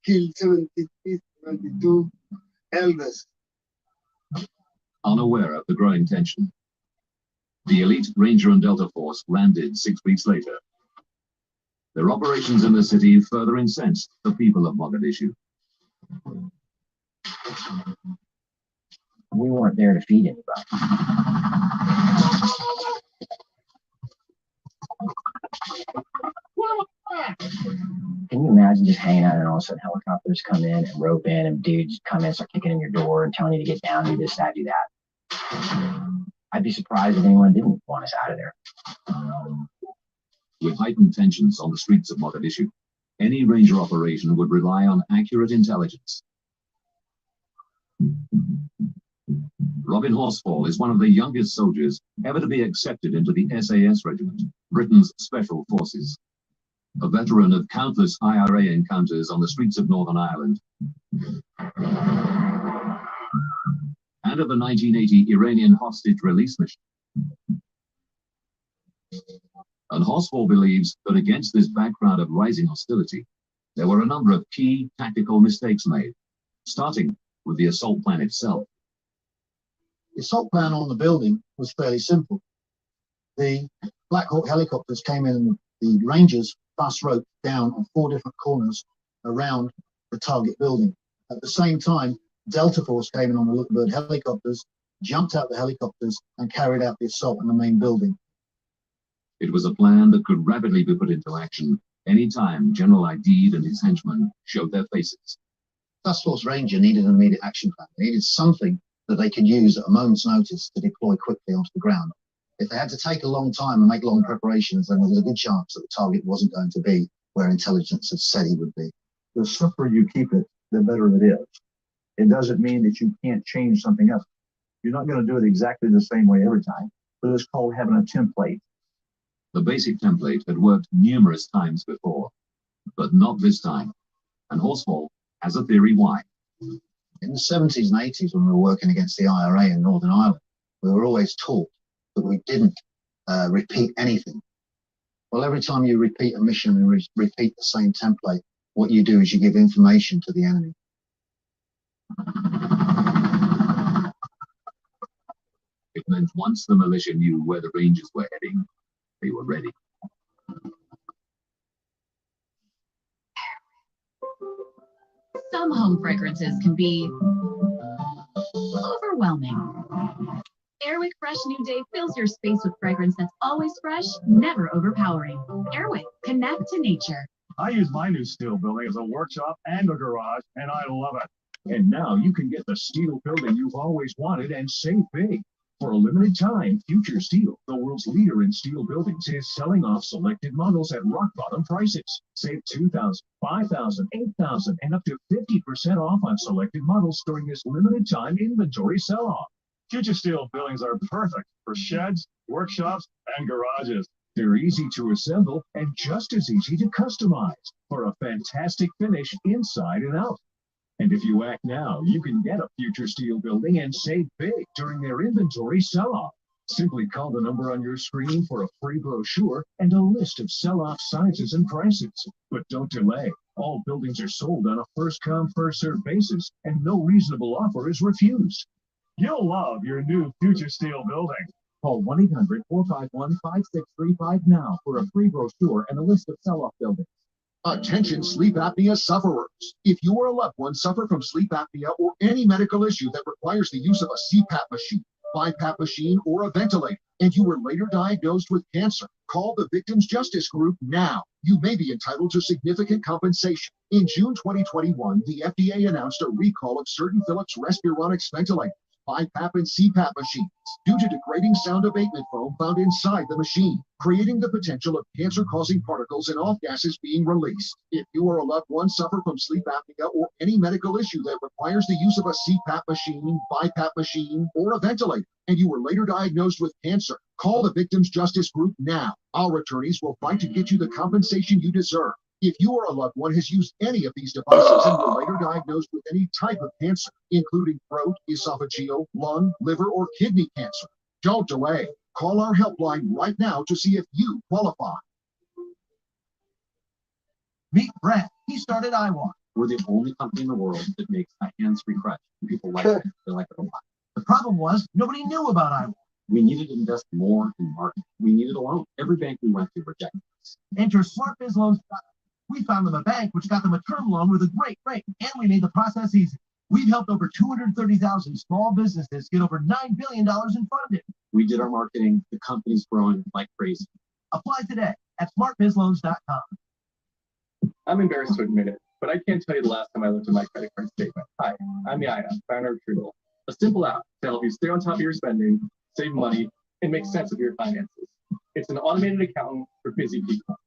killed 72 elders. Unaware of the growing tension, the elite Ranger and Delta Force landed 6 weeks later. Their operations in the city further incensed the people of Mogadishu. We weren't there to feed anybody. Can you imagine just hanging out and all of a sudden helicopters come in and rope in and dudes come in, start kicking in your door and telling you to get down, do this, that, do that? I'd be surprised if anyone didn't want us out of there. With heightened tensions on the streets of Mogadishu, any Ranger operation would rely on accurate intelligence. Robin Horsfall is one of the youngest soldiers ever to be accepted into the SAS Regiment, Britain's Special Forces. A veteran of countless IRA encounters on the streets of Northern Ireland, and of the 1980 Iranian hostage release mission. And Horsfall believes that against this background of rising hostility, there were a number of key tactical mistakes made, starting with the assault plan itself. The assault plan on the building was fairly simple. The Black Hawk helicopters came in and the Rangers fast roped down on 4 different corners around the target building. At the same time, Delta Force came in on the Lookbird helicopters, jumped out the helicopters, and carried out the assault on the main building. It was a plan that could rapidly be put into action anytime General Ideed and his henchmen showed their faces. Task Force Ranger needed an immediate action plan. They needed something that they could use at a moment's notice to deploy quickly onto the ground. If they had to take a long time and make long preparations, then there was a good chance that the target wasn't going to be where intelligence had said he would be. The simpler you keep it, the better it is. It doesn't mean that you can't change something else. You're not going to do it exactly the same way every time, but it's called having a template. The basic template had worked numerous times before, but not this time. And Horsfall has a theory why. In the 70s and 80s, when we were working against the IRA in Northern Ireland, we were always taught that we didn't repeat anything. Well, every time you repeat a mission and repeat the same template, what you do is you give information to the enemy. It meant once the militia knew where the Rangers were heading, they were ready. Some home fragrances can be overwhelming. Airwick Fresh New Day fills your space with fragrance that's always fresh, never overpowering. Airwick, connect to nature. I use my new steel building as a workshop and a garage, and I love it. And now you can get the steel building you've always wanted and save big. For a limited time, Future Steel, the world's leader in steel buildings, is selling off selected models at rock-bottom prices. Save $2,000, $5,000, $8,000, and up to 50% off on selected models during this limited time inventory sell-off. Future Steel buildings are perfect for sheds, workshops, and garages. They're easy to assemble and just as easy to customize for a fantastic finish inside and out. And if you act now, you can get a Future Steel building and save big during their inventory sell-off. Simply call the number on your screen for a free brochure and a list of sell-off sizes and prices. But don't delay. All buildings are sold on a first-come, first-served basis, and no reasonable offer is refused. You'll love your new Future Steel building. Call 1-800-451-5635 now for a free brochure and a list of sell-off buildings. Attention sleep apnea sufferers. If you or a loved one suffer from sleep apnea or any medical issue that requires the use of a CPAP machine, BiPAP machine, or a ventilator, and you were later diagnosed with cancer, call the Victims Justice Group now. You may be entitled to significant compensation. In June 2021, the FDA announced a recall of certain Philips Respironics ventilators, BiPAP and CPAP machines due to degrading sound abatement foam found inside the machine, creating the potential of cancer-causing particles and off gases being released. If you or a loved one suffer from sleep apnea or any medical issue that requires the use of a CPAP machine, BiPAP machine, or a ventilator, and you were later diagnosed with cancer, call the Victims Justice Group now. Our attorneys will fight to get you the compensation you deserve. If you or a loved one has used any of these devices and were later diagnosed with any type of cancer, including throat, esophageal, lung, liver, or kidney cancer, don't delay. Call our helpline right now to see if you qualify. Meet Brent. He started iWalk. We're the only company in the world that makes a hands-free crutch. People like it. They like it a lot. The problem was nobody knew about iWalk. We needed to invest more in marketing. We needed a loan. Every bank we went to rejected us. Enter SmartBizLoans. We found them a bank which got them a term loan with a great rate, and we made the process easy. We've helped over 230,000 small businesses get over $9 billion in funding. We did our marketing. The company's growing like crazy. Apply today at smartbizloans.com. I'm embarrassed to admit it, but I can't tell you the last time I looked at my credit card statement. Hi, I'm Yaya, founder of Truebill, a simple app to help you stay on top of your spending, save money, and make sense of your finances. It's an automated accountant for busy people.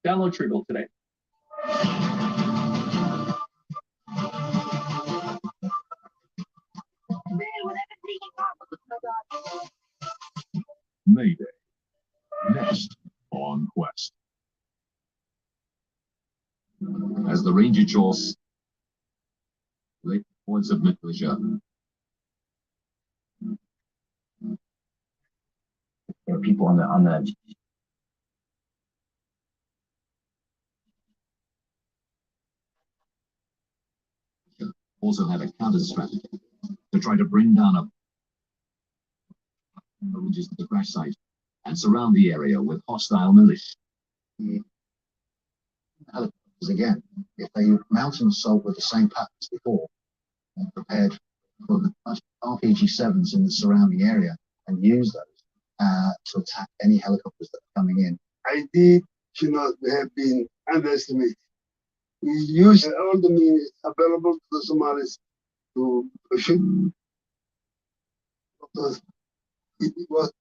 Download Truebill today. Mayday. Next on Quest. As the Ranger Jaws late points of militia. There were people on the also had a counter strategy to try to bring down the ridges of the crash site and surround the area with hostile militia. Helicopters again, if they mount an assault with the same patterns before, and prepared for the RPG-7s in the surrounding area and use those to attack any helicopters that are coming in. ID should not have been underestimated. We used all the means available to the Somalis to shoot. It was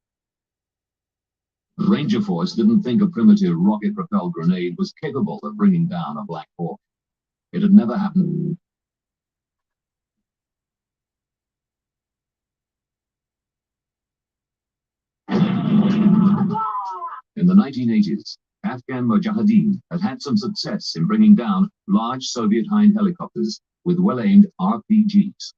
The Ranger Force didn't think a primitive rocket-propelled grenade was capable of bringing down a Black Hawk. It had never happened. In the 1980s, Afghan Mujahideen had had some success in bringing down large Soviet Hind helicopters with well-aimed RPGs.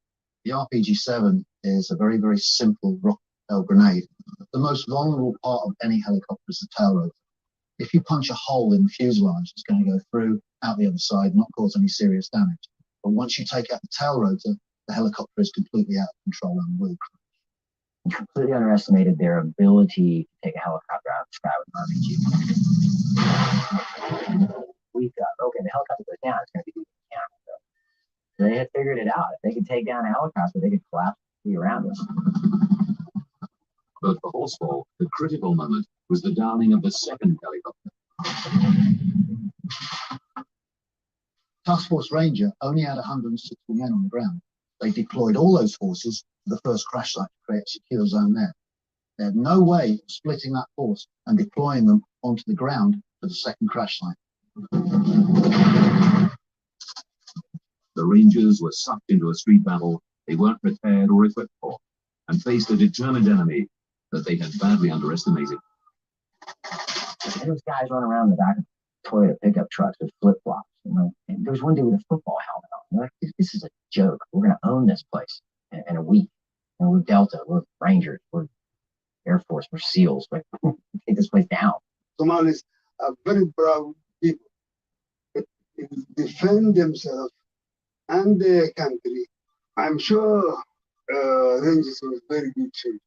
The RPG-7 is a very, very simple rocket-propelled grenade. The most vulnerable part of any helicopter is the tail rotor. If you punch a hole in the fuselage, it's going to go through, out the other side, not cause any serious damage. But once you take out the tail rotor, the helicopter is completely out of control and will crash. You completely underestimated their ability to take a helicopter out of the sky with an RPG. We thought, okay, the helicopter goes down, it's going to be down. So they had figured it out. If they could take down a helicopter, they could collapse around us. But for Horsfall, the critical moment was the downing of the second helicopter. Task Force Ranger only had 160 men on the ground. They deployed all those forces to the first crash site to create a secure zone there. They had no way of splitting that force and deploying them onto the ground for the second crash site. The Rangers were sucked into a street battle they weren't prepared or equipped for, and faced a determined enemy that they had badly underestimated. And those guys run around the back of Toyota pickup trucks with flip-flops, you know. And there was one dude with a football helmet on. They're like, this is a joke. We're going to own this place in a week. And we're Delta, we're Rangers, we're Air Force, we're SEALs. We're take this place down. Somalis are very proud people. They defend themselves and their country. I'm sure Rangers was very good too.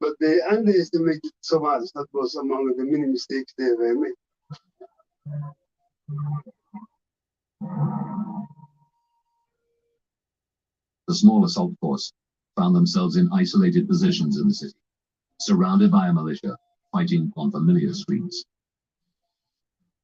But they underestimated Somalis. That was among the many mistakes they ever made. The small assault force found themselves in isolated positions in the city, surrounded by a militia fighting on familiar streets.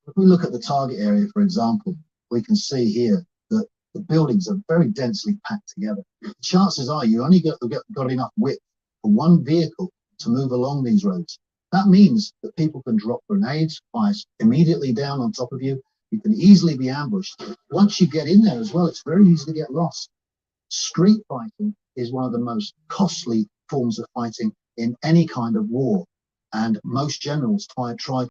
If we look at the target area, for example, we can see here that the buildings are very densely packed together. Chances are you only got enough width for one vehicle to move along these roads. That means that people can drop grenades, fire immediately down on top of you. You can easily be ambushed. Once you get in there as well, it's very easy to get lost. Street fighting is one of the most costly forms of fighting in any kind of war. And most generals try